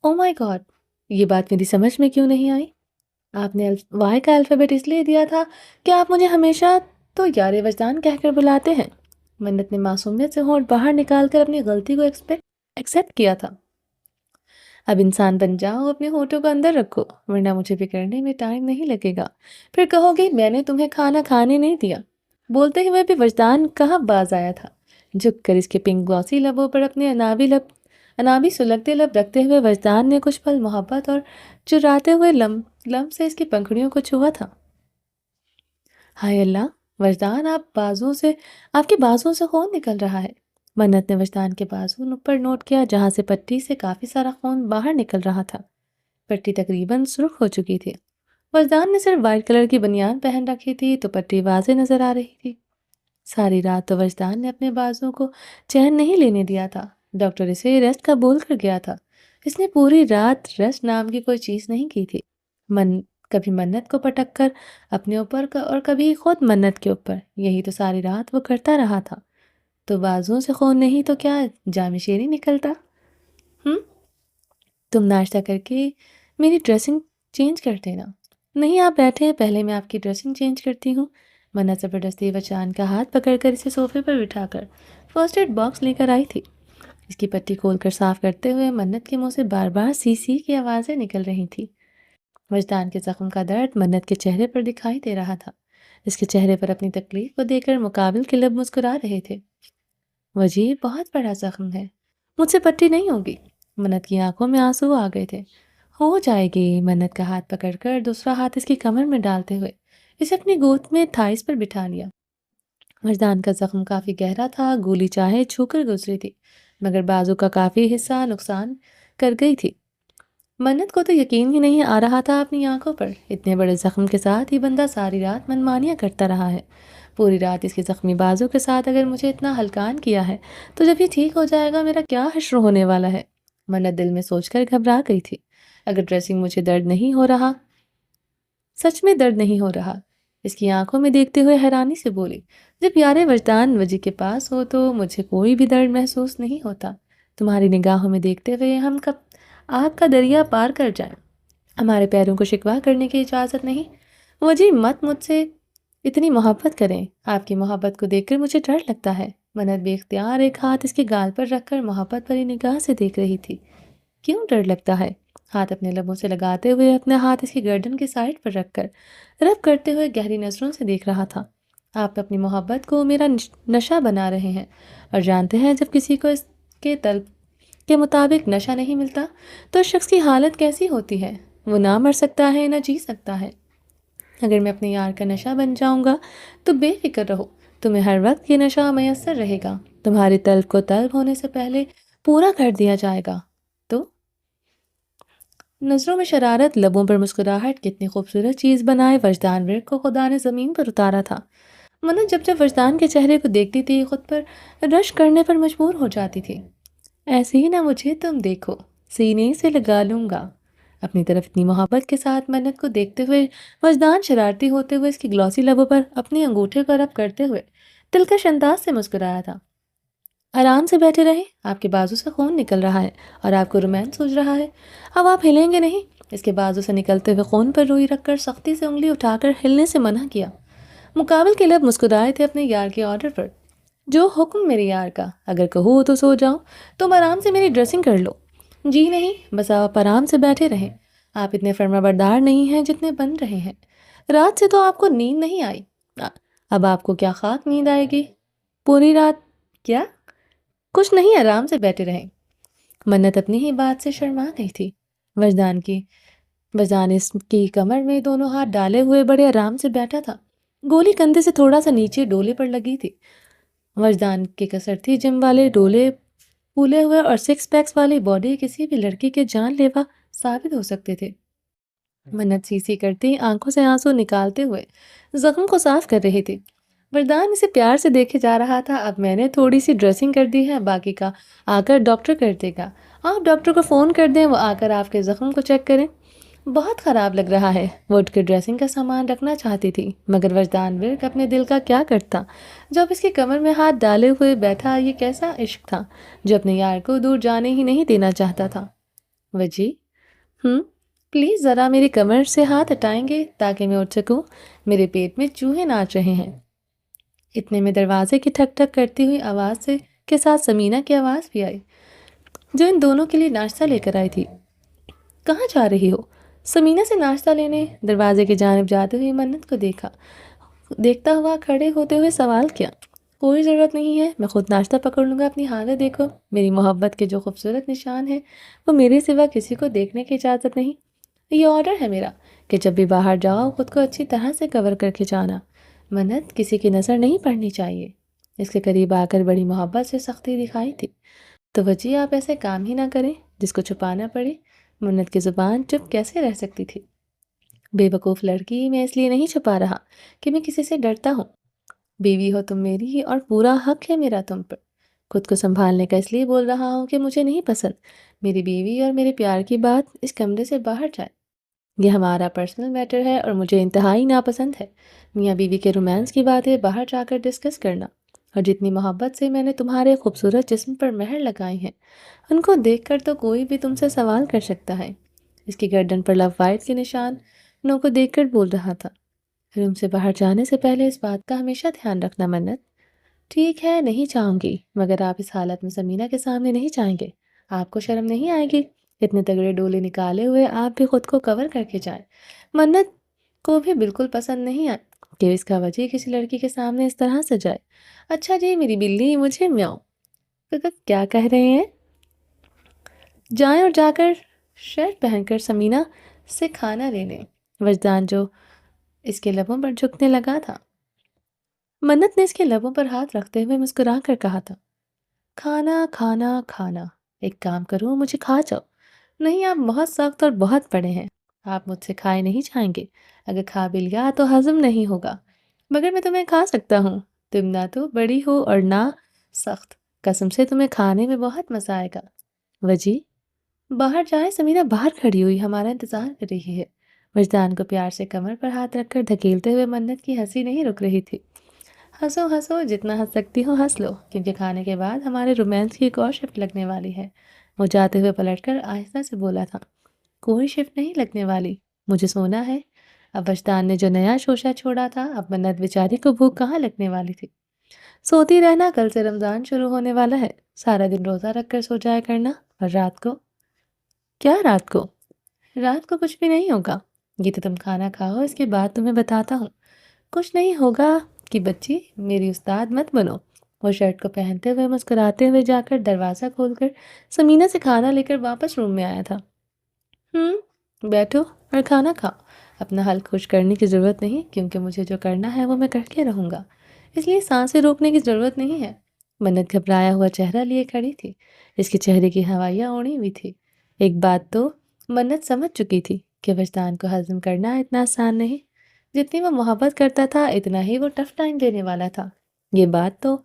او مائی گاڈ، یہ بات میری سمجھ میں کیوں نہیں آئی؟ آپ نے وائی کا الفابیٹ اس لیے دیا تھا کہ آپ مجھے ہمیشہ تو یار وجدان کہہ کر بلاتے ہیں۔ منت نے معصومیت سے ہونٹ باہر نکال کر اپنی غلطی کو ایکسیپٹ کیا تھا۔ اب انسان بن جاؤ، اپنے ہونٹوں کو اندر رکھو، ورنہ مجھے بگڑنے میں ٹائم نہیں لگے گا۔ پھر کہو گی میں نے تمہیں کھانا کھانے نہیں دیا۔ بولتے ہوئے بھی وجدان کہاں باز آیا تھا۔ جھک کر اس کے پنک گلوسی لبوں پر اپنے انابی سلگتے لب رکھتے ہوئے وجدان نے کچھ پل محبت اور چراتے ہوئے لم سے اس کی پنکھڑیوں کو چھوا تھا۔ ہائے اللہ، وجدان آپ کے بازوں سے خون نکل رہا ہے۔ منت نے وجدان کے بازو پر نوٹ کیا جہاں سے پٹی سے کافی سارا خون باہر نکل رہا تھا۔ پٹی تقریباً سرخ ہو چکی تھی۔ وجدان نے صرف وائٹ کلر کی بنیان پہن رکھی تھی تو پٹی واضح نظر آ رہی تھی۔ ساری رات تو وجدان نے اپنے بازوں کو چین نہیں لینے دیا تھا۔ ڈاکٹر اسے ریسٹ کا بول کر گیا تھا۔ اس نے پوری رات ریسٹ نام کی کوئی چیز نہیں کی تھی۔ کبھی منت کو پٹک کر اپنے اوپر اور کبھی خود منت کے اوپر، یہی تو ساری رات وہ کرتا رہا تھا۔ تو بازوں سے خون نہیں تو کیا جام شیری نکلتا؟ تم ناشتہ کر کے میری ڈریسنگ چینج کر دینا۔ نہیں، آپ بیٹھے، پہلے میں آپ کی ڈریسنگ چینج کرتی ہوں۔ منت زبردستی وجدان کا ہاتھ پکڑ کر اسے صوفے پر بٹھا کر فرسٹ ایڈ باکس لے کر آئی تھی۔ اس کی پٹی کھول کر صاف کرتے ہوئے منت کے منہ سے بار بار سی سی کی آوازیں نکل رہی تھی۔ وجدان کے زخم کا درد منت کے چہرے پر دکھائی دے رہا تھا۔ اس کے چہرے پر اپنی تکلیف کو دیکھ کر مقابل کے لب مسکرا رہے تھے۔ وجی، بہت بڑا زخم ہے، مجھ سے پٹی نہیں ہوگی۔ منت کی آنکھوں میں آنسو آ گئے تھے۔ ہو جائے گی، منت کا ہاتھ پکڑ کر دوسرا ہاتھ اس کی کمر میں ڈالتے ہوئے اسے اپنی گود میں تھائس پر بٹھا لیا۔ وجدان کا زخم کافی گہرا تھا، گولی چاہے چھو کر گزری تھی مگر بازو کا کافی حصہ نقصان کر گئی تھی۔ منت کو تو یقین ہی نہیں آ رہا تھا اپنی آنکھوں پر، اتنے بڑے زخم کے ساتھ ہی بندہ ساری رات منمانیاں کرتا رہا ہے۔ پوری رات اس کے زخمی بازو کے ساتھ اگر مجھے اتنا ہلکان کیا ہے تو جب یہ ٹھیک ہو جائے گا میرا کیا حشر ہونے والا ہے؟ منت دل میں سوچ کر گھبرا گئی تھی۔ اگر ڈریسنگ مجھے درد نہیں ہو رہا، سچ میں درد نہیں ہو رہا، اس کی آنکھوں میں دیکھتے ہوئے حیرانی سے بولی، جب یار وجدان وجی کے پاس ہو تو مجھے کوئی بھی درد محسوس نہیں ہوتا۔ تمہاری نگاہوں میں دیکھتے ہوئے ہم کب آپ کا دریا پار کر جائیں، ہمارے پیروں کو شکوا کرنے کی اجازت نہیں۔ وجی، مت مجھ سے اتنی محبت کریں، آپ کی محبت کو دیکھ کر مجھے ڈر لگتا ہے۔ منت بے اختیار ایک ہاتھ اس کے گال پر رکھ کر محبت بھری نگاہ سے دیکھ رہی تھی۔ کیوں ڈر لگتا ہے؟ ہاتھ اپنے لبوں سے لگاتے ہوئے اپنا ہاتھ اس کی گردن کی سائڈ پر رکھ کر رب کرتے ہوئے گہری نظروں سے دیکھ رہا تھا۔ آپ اپنی محبت کو میرا نشہ بنا رہے ہیں، اور جانتے ہیں جب کسی کو اس کے طلب کے مطابق نشہ نہیں ملتا تو اس شخص کی حالت کیسی ہوتی ہے؟ وہ نہ مر سکتا ہے نہ جی سکتا ہے۔ اگر میں اپنے یار کا نشہ بن جاؤں گا تو بے فکر رہو، تمہیں ہر وقت یہ نشہ میسر رہے گا، تمہاری طلب کو طلب ہونے سے پہلے پورا کر دیا جائے گا۔ تو نظروں میں شرارت، لبوں پر مسکراہٹ، کتنی خوبصورت چیز بنائے وجدان ورق کو خدا نے زمین پر اتارا تھا۔ منت جب جب وجدان کے چہرے کو دیکھتی تھی خود پر رشک کرنے پر مجبور ہو جاتی تھی۔ ایسے ہی نہ مجھے تم دیکھو، سینے سے لگا لوں گا۔ اپنی طرف اتنی محبت کے ساتھ منت کو دیکھتے ہوئے وجدان شرارتی ہوتے ہوئے اس کی گلوسی لبوں پر اپنے انگوٹھے کو رب کرتے ہوئے دلکش انداز سے مسکرایا تھا۔ آرام سے بیٹھے رہیں، آپ کے بازو سے خون نکل رہا ہے اور آپ کو رومانس سوچ رہا ہے۔ اب آپ ہلیں گے نہیں۔ اس کے بازو سے نکلتے ہوئے خون پر روئی رکھ کر سختی سے انگلی اٹھا کر ہلنے سے منع کیا۔ مقابل کے لب مسکرائے تھے اپنے یار کے آرڈر پر۔ جو حکم میرے یار کا، اگر کہو تو سو جاؤ، تم آرام سے میری ڈریسنگ کر لو۔ جی نہیں، بس آپ آرام سے بیٹھے رہیں۔ آپ اتنے فرما بردار نہیں ہیں جتنے بن رہے ہیں۔ رات سے تو آپ کو نیند نہیں آئی، اب آپ کو کیا خاک نیند آئے گی؟ پوری رات کیا؟ کچھ نہیں، آرام سے بیٹھے رہیں۔ منت اپنی ہی بات سے شرما گئی تھی۔ وجدان اس کی کمر میں دونوں ہاتھ ڈالے ہوئے بڑے آرام سے بیٹھا تھا۔ گولی کندھے سے تھوڑا سا نیچے ڈولے پر لگی تھی۔ وجدان کے کسر تھی جم والے ڈولے پھولے ہوئے اور سکس پیکس والی باڈی کسی بھی لڑکی کے جان لیوا ثابت ہو سکتے تھے۔ منت سی کرتی آنکھوں سے آنسو نکالتے ہوئے زخم کو صاف کر رہی تھی۔ وردان اسے پیار سے دیکھے جا رہا تھا۔ اب میں نے تھوڑی سی ڈریسنگ کر دی ہے، باقی کا آ کر ڈاکٹر کر دے گا۔ آپ ڈاکٹر کو فون کر دیں، وہ آ کر آپ کے زخم کو چیک کریں۔ بہت خراب لگ رہا ہے۔ وہ اٹھ کے ڈریسنگ کا سامان رکھنا چاہتی تھی، مگر وجدان ورق اپنے دل کا کیا کرتا جب اس کی کمر میں ہاتھ ڈالے ہوئے بیٹھا۔ یہ کیسا عشق تھا جو اپنے یار کو دور جانے ہی نہیں دینا چاہتا تھا۔ وجی پلیز ذرا میری کمر سے ہاتھ ہٹائیں گے تاکہ میں اٹھ سکوں؟ میرے پیٹ میں چوہے ناچ رہے ہیں۔ اتنے میں دروازے کی ٹھک ٹھک کرتی ہوئی آواز کے ساتھ سمینہ کی آواز بھی آئی، جو ان دونوں کے لیے ناشتہ لے کر آئی تھی۔ کہاں جا رہی ہو؟ سمینہ سے ناشتہ لینے دروازے کی جانب جاتے ہوئے منت کو دیکھتا ہوا کھڑے ہوتے ہوئے سوال کیا۔ کوئی ضرورت نہیں ہے، میں خود ناشتہ پکڑ لوں گا۔ اپنی حالت دیکھو، میری محبت کے جو خوبصورت نشان ہیں وہ میرے سوا کسی کو دیکھنے کی اجازت نہیں۔ یہ آرڈر ہے میرا کہ جب بھی باہر جاؤ خود کو اچھی طرح سے کور کر کے جانا۔ منت کسی کی نظر نہیں پڑنی چاہیے۔ اس کے قریب آ کر بڑی محبت سے سختی دکھائی تھی۔ تو وجہ آپ ایسے کام ہی نہ کریں جس کو چھپانا پڑے۔ منت کی زبان چپ کیسے رہ سکتی تھی؟ بے وقوف لڑکی، میں اس لیے نہیں چھپا رہا کہ میں کسی سے ڈرتا ہوں۔ بیوی ہو تم میری اور پورا حق ہے میرا تم پر۔ خود کو سنبھالنے کا اس لیے بول رہا ہوں کہ مجھے نہیں پسند میری بیوی اور میرے پیار کی بات اس کمرے سے باہر جائے۔ یہ ہمارا پرسنل میٹر ہے اور مجھے انتہائی ناپسند ہے میاں بیوی کے رومانس کی باتیں باہر جا کر ڈسکس کرنا۔ اور جتنی محبت سے میں نے تمہارے خوبصورت جسم پر مہر لگائی ہیں، ان کو دیکھ کر تو کوئی بھی تم سے سوال کر سکتا ہے۔ اس کی گردن پر لو وائٹ کے نشانوں کو دیکھ کر بول رہا تھا۔ روم سے باہر جانے سے پہلے اس بات کا ہمیشہ دھیان رکھنا منت۔ ٹھیک ہے، نہیں چاہوں گی، مگر آپ اس حالت میں سمینہ کے سامنے نہیں جائیں گے۔ آپ کو شرم نہیں آئے گی؟ اتنے تگڑے ڈولے نکالے ہوئے آپ بھی خود کو کور کر کے جائیں۔ منت کو بھی بالکل پسند نہیں آئے کہ اس کا وجہ کسی لڑکی کے سامنے اس طرح سے جائے۔ اچھا جی میری بلی، مجھے میاؤ کیا کہہ رہے ہیں؟ جائیں اور جا کر شرٹ پہن کر سمینہ سے کھانا لے لیں۔ وجدان جو اس کے لبوں پر جھکنے لگا تھا، منت نے اس کے لبوں پر ہاتھ رکھتے ہوئے مسکرا کر کہا تھا، کھانا کھانا کھانا، ایک کام کرو مجھے کھا جاؤ۔ نہیں، آپ بہت سخت اور بہت بڑے ہیں، آپ مجھ سے کھائے نہیں جائیں گے۔ اگر کھا بھی لیا تو ہضم نہیں ہوگا، مگر میں تمہیں کھا سکتا ہوں۔ تم نہ تو بڑی ہو اور نہ سخت، قسم سے تمہیں کھانے میں بہت مزہ آئے گا۔ وجی باہر جائیں، سمینہ باہر کھڑی ہوئی ہمارا انتظار کر رہی ہے۔ وجدان کو پیار سے کمر پر ہاتھ رکھ کر دھکیلتے ہوئے منت کی ہنسی نہیں رک رہی تھی۔ ہنسو ہنسو، جتنا ہنس سکتی ہو ہنس لو، کیونکہ کھانے کے بعد ہمارے رومانس کی ایک اور شفٹ لگنے والی ہے۔ وہ جاتے ہوئے پلٹ کر آہستہ سے بولا تھا، کوئی شفٹ نہیں لگنے والی، مجھے سونا ہے۔ اب وجدان نے جو نیا شوشہ چھوڑا تھا، اب منت بیچاری کو بھوک کہاں لگنے والی تھی۔ سوتی رہنا، کل سے رمضان شروع ہونے والا ہے، سارا دن روزہ رکھ کر سو جایا کرنا، اور رات کو کیا؟ رات کو کچھ بھی نہیں ہوگا، یہ تو تم کھانا کھاؤ، اس کے بعد تمہیں بتاتا ہوں۔ کچھ نہیں ہوگا، کہ بچی میری استاد مت بنو۔ وہ شرٹ کو پہنتے ہوئے مسکراتے ہوئے جا کر دروازہ کھول کر سمینہ سے کھانا لے کر واپس روم میں آیا تھا۔ بیٹھو اور کھانا کھاؤ۔ اپنا حل خوش کرنے کی ضرورت نہیں، کیونکہ مجھے جو کرنا ہے وہ میں کر کے رہوں گا، اس لیے سانسیں روکنے کی ضرورت نہیں ہے۔ منت گھبرایا ہوا چہرہ لیے کھڑی تھی، اس کے چہرے کی ہوائیاں اڑی ہوئی تھی۔ ایک بات تو منت سمجھ چکی تھی کہ وجدان کو ہضم کرنا اتنا آسان نہیں، جتنی وہ محبت کرتا تھا اتنا ہی وہ ٹف ٹائم دینے والا تھا۔ یہ بات تو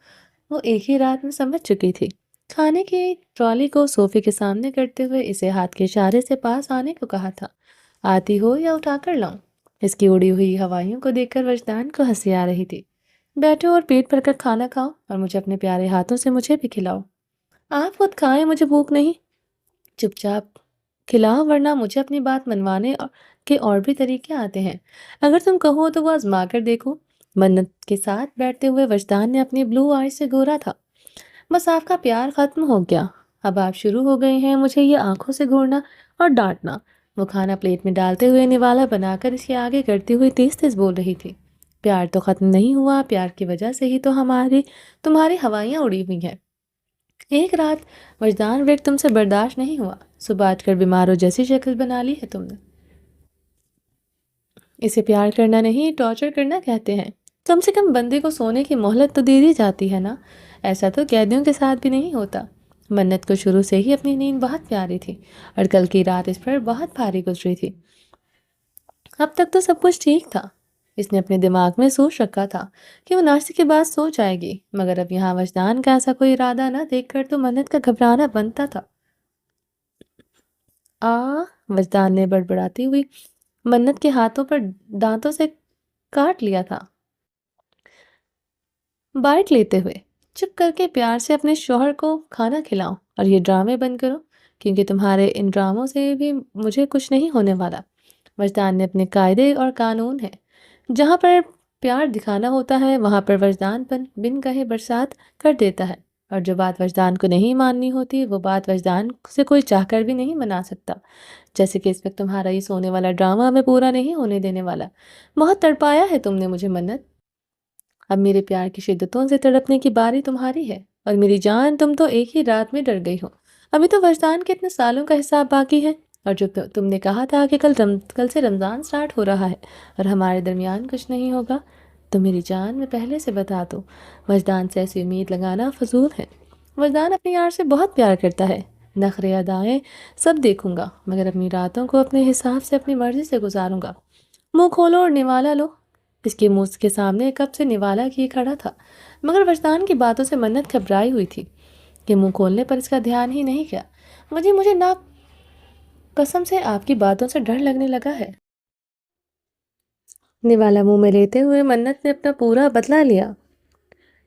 وہ ایک ہی رات میں سمجھ چکی تھی۔ کھانے کی ٹرالی کو صوفے کے سامنے کرتے ہوئے اسے ہاتھ کے اشارے سے پاس آنے کو کہا تھا۔ آتی ہو یا اٹھا کر لاؤں؟ اس کی اڑی ہوئی ہوائیوں کو دیکھ کر وجدان کو ہنسی آ رہی تھی۔ بیٹھو اور پیٹ بھر کر کھانا کھاؤ اور مجھے اپنے پیارے ہاتھوں سے مجھے بھی کھلاؤ۔ آپ خود کھائیں، مجھے بھوک نہیں۔ چپ چاپ کھلاؤ ورنہ مجھے اپنی بات منوانے کے اور بھی طریقے آتے ہیں، اگر تم کہو تو وہ آزما کر دیکھو۔ منت کے ساتھ بیٹھتے ہوئے وجدان نے اپنی بلو آئی سے گورا تھا۔ بس آپ کا پیار ختم ہو گیا، اب آپ شروع ہو گئے ہیں مجھے یہ آنکھوں سے گھورنا اور ڈانٹنا۔ وہ کھانا پلیٹ میں ڈالتے ہوئے نوالا بنا کر اس کے آگے کرتے ہوئے تیز تیز بول رہی تھی۔ پیار تو ختم نہیں ہوا، پیار کی وجہ سے ہی تو تمہاری ہوائیاں اڑی ہوئی ہیں۔ ایک رات وجدان ویک تم سے برداشت نہیں ہوا، صبح اٹھ کر بیماروں جیسی شکل بنا لی ہے تم نے۔ اسے پیار کرنا نہیں، ٹارچر کرنا کہتے ہیں۔ کم سے کم بندے کو سونے کی مہلت تو دے دی جاتی ہے نا، ایسا تو قیدیوں کے ساتھ بھی نہیں ہوتا۔ منت کو شروع سے ہی اپنی نیند بہت پیاری تھی اور کل کی رات اس پر بہت بھاری گزری تھی۔ اب تک تو سب کچھ ٹھیک تھا، اس نے اپنے دماغ میں سوچ رکھا تھا کہ وہ ناشتے کے بعد سو جائے گی، مگر اب یہاں وجدان کا ایسا کوئی ارادہ نہ دیکھ کر تو منت کا گھبرانا بنتا تھا۔ وجدان نے بڑبڑاتی ہوئی منت کے ہاتھوں پر دانتوں سے کاٹ لیا تھا۔ بائٹ لیتے ہوئے چپ کر کے پیار سے اپنے شوہر کو کھانا کھلاؤ اور یہ ڈرامے بند کرو، کیونکہ تمہارے ان ڈراموں سے بھی مجھے کچھ نہیں ہونے والا۔ وجدان نے اپنے قاعدے اور قانون ہیں، جہاں پر پیار دکھانا ہوتا ہے وہاں پر وجدان بن کہے برسات کر دیتا ہے، اور جو بات وجدان کو نہیں ماننی ہوتی وہ بات وجدان سے کوئی چاہ کر بھی نہیں منا سکتا۔ جیسے کہ اس وقت تمہارا یہ سونے والا ڈرامہ میں پورا نہیں ہونے دینے والا۔ بہت تڑپایا ہے تم نے مجھے منت، اب میرے پیار کی شدتوں سے تڑپنے کی باری تمہاری ہے، اور میری جان تم تو ایک ہی رات میں ڈر گئی ہو۔ ابھی تو وجدان کے اتنے سالوں کا حساب باقی ہے، اور جو تم نے کہا تھا کہ کل سے رمضان سٹارٹ ہو رہا ہے اور ہمارے درمیان کچھ نہیں ہوگا، تو میری جان میں پہلے سے بتا دو، وجدان سے ایسی امید لگانا فضول ہے۔ وجدان اپنی یار سے بہت پیار کرتا ہے، نخرے ادائیں سب دیکھوں گا، مگر اپنی راتوں کو اپنے حساب سے اپنی مرضی سے گزاروں گا۔ منہ کھولو اور نوالا لو۔ اس کے منہ کے سامنے کب سے نوالا کیے کھڑا تھا، مگر وجدان کی باتوں سے منت گھبرائی ہوئی تھی کہ منہ کھولنے پر اس کا دھیان ہی نہیں گیا۔ مجھے نا قسم سے آپ کی باتوں سے ڈر لگنے لگا ہے۔ نوالا منہ میں لیتے ہوئے منت نے اپنا پورا بدلہ لیا۔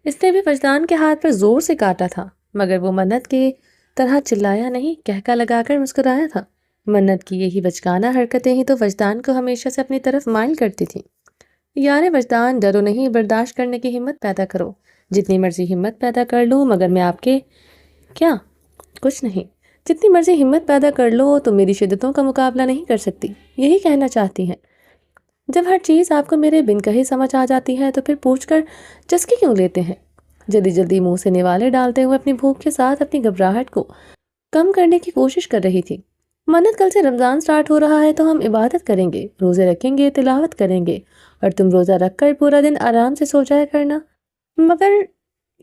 اس نے بھی وجدان کے ہاتھ پر زور سے کاٹا تھا، مگر وہ منت کی طرح چلایا نہیں، کہکا لگا کر مسکرایا تھا۔ منت کی یہی بچکانہ حرکتیں ہی تو وجدان کو ہمیشہ سے اپنی طرف مائل کرتی تھی۔ یار وجدان، ڈرو نہیں، برداشت کرنے کی ہمت پیدا کرو۔ جتنی مرضی ہمت پیدا کر لوں مگر میں آپ کے کیا کچھ نہیں، جتنی مرضی ہمت پیدا کر لو تو میری شدتوں کا مقابلہ نہیں کر سکتی، یہی کہنا چاہتی ہیں۔ جب ہر چیز آپ کو میرے بن کہے سمجھ آ جاتی ہے تو پھر پوچھ کر چسکی کیوں لیتے ہیں؟ جلدی جلدی منہ سے نوالے ڈالتے ہوئے اپنی بھوک کے ساتھ اپنی گھبراہٹ کو کم کرنے کی کوشش کر رہی تھی۔ منت، کل سے رمضان سٹارٹ ہو رہا ہے تو ہم عبادت کریں گے، روزے رکھیں گے، تلاوت کریں گے، اور تم روزہ رکھ کر پورا دن آرام سے سو جایا کرنا۔ مگر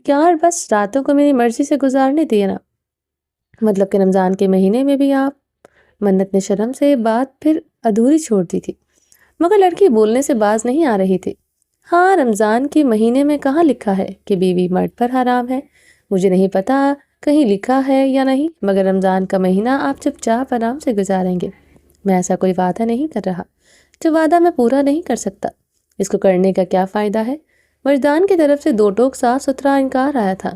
یار بس راتوں کو میری مرضی سے گزارنے دینا، مطلب کہ رمضان کے مہینے میں بھی آپ۔ منت نے شرم سے بات پھر ادھوری چھوڑ دی تھی، مگر لڑکی بولنے سے باز نہیں آ رہی تھی۔ ہاں، رمضان کے مہینے میں کہاں لکھا ہے کہ بیوی مرد پر حرام ہے؟ مجھے نہیں پتا کہیں لکھا ہے یا نہیں، مگر رمضان کا مہینہ آپ چپ چاپ آرام سے گزاریں گے۔ میں ایسا کوئی وعدہ نہیں کر رہا جو وعدہ میں پورا نہیں کر سکتا، اس کو کرنے کا کیا فائدہ ہے؟ وجدان کی طرف سے دو ٹوک صاف ستھرا انکار آیا تھا۔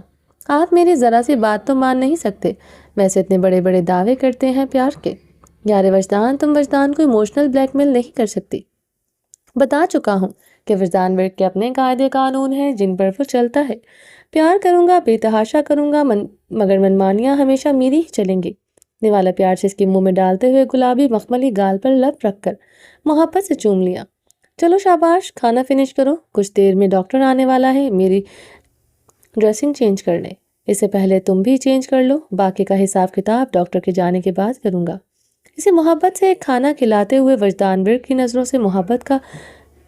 آپ میری ذرا سی بات تو مان نہیں سکتے، ویسے اتنے بڑے بڑے دعوے کرتے ہیں پیار کے۔ یار وجدان، تم وجدان کو ایموشنل بلیک میل نہیں کر سکتی۔ بتا چکا ہوں کہ وجدان ورک کے اپنے قاعدے قانون ہیں جن پر وہ چلتا ہے۔ پیار کروں گا، بے تحاشا کروں گا، مگر منمانیاں ہمیشہ میری ہی چلیں گی۔ نوالا پیار سے اس کے منہ میں ڈالتے ہوئے گلابی مخملی گال پر لب رکھ کر محبت سے چوم لیا۔ چلو شاباش، کھانا فنش کرو، کچھ دیر میں ڈاکٹر آنے والا ہے، میری ڈریسنگ چینج کر لیں، اس سے پہلے تم بھی چینج کر لو، باقی کا حساب کتاب ڈاکٹر کے جانے کے بعد کروں گا۔ اسے محبت سے کھانا کھلاتے ہوئے وجدان ورک کی نظروں سے محبت کا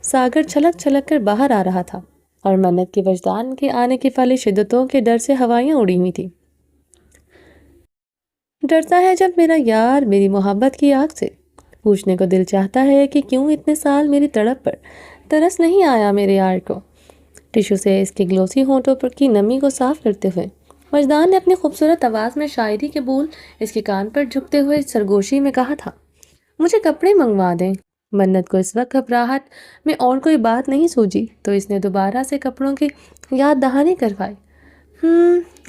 ساگر چھلک چھلک کر باہر آ رہا تھا، اور منت کے وجدان کے آنے کی پھلی شدتوں کے ڈر سے ہوائیاں اڑی ہوئی تھیں۔ ڈرتا ہے جب میرا یار میری محبت کی آگ سے، پوچھنے کو دل چاہتا ہے کہ کیوں اتنے سال میری تڑپ پر ترس نہیں آیا میرے یار کو۔ ٹشو سے اس کے گلوسی ہونٹوں پر کی نمی کو صاف کرتے ہوئے وجدان نے اپنی خوبصورت آواز میں شاعری کے بول اس کے کان پر جھکتے ہوئے سرگوشی میں کہا تھا، مجھے کپڑے منگوا دیں۔ منت کو اس وقت گھبراہٹ میں اور کوئی بات نہیں سوجی تو اس نے دوبارہ سے کپڑوں کی یاد دہانی کروائی۔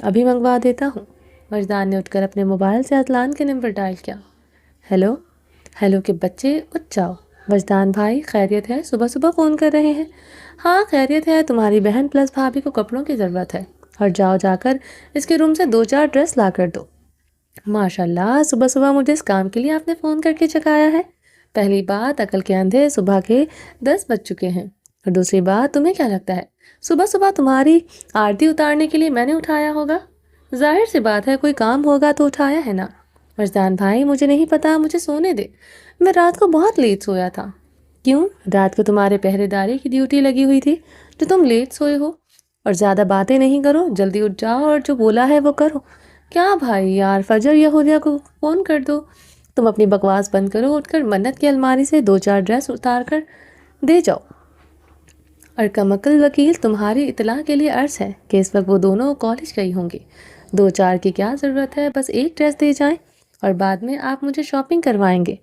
ابھی منگوا دیتا ہوں۔ وجدان نے اٹھ کر اپنے موبائل سے اذلان کے نمبر ڈائل کیا۔ ہیلو ہیلو کے بچے اٹھ جاؤ۔ وجدان بھائی خیریت ہے؟ صبح صبح فون کر رہے ہیں؟ ہاں خیریت ہے، تمہاری بہن پلس بھابھی کو کپڑوں کی ضرورت ہے، اور جاؤ جا کر اس کے روم سے 2-4 ڈریس لا کر دو۔ ماشاء اللہ، صبح صبح مجھے اس کام کے لیے آپ نے فون کر کے چکایا ہے۔ پہلی بات، عقل کے اندھے صبح کے 10 بج چکے ہیں، اور دوسری بات، تمہیں کیا لگتا ہے صبح صبح تمہاری آرتی اتارنے کے لیے میں نے اٹھایا ہوگا؟ ظاہر سی بات ہے کوئی کام ہوگا تو اٹھایا ہے نا۔ وجدان بھائی مجھے نہیں پتا، مجھے سونے دے، میں رات کو بہت لیٹ سویا تھا۔ کیوں؟ رات کو تمہارے پہرے داری کی ڈیوٹی لگی ہوئی تھی جو تم لیٹ سوئے ہو۔ اور زیادہ باتیں نہیں کرو، جلدی اٹھ جاؤ اور جو بولا ہے وہ کرو۔ کیا بھائی یار، فجر یہودیہ کو فون کر دو۔ تم اپنی بکواس بند کرو، اٹھ کر منت کی الماری سے 2-4 ڈریس اتار کر دے جاؤ۔ اور کمکل وکیل تمہاری اطلاع کے لیے عرض ہے کہ اس وقت وہ دونوں کالج گئی ہوں گی۔ 2-4 کی کیا ضرورت ہے، بس ایک ڈریس دے جائیں اور بعد میں آپ مجھے شاپنگ کروائیں گے۔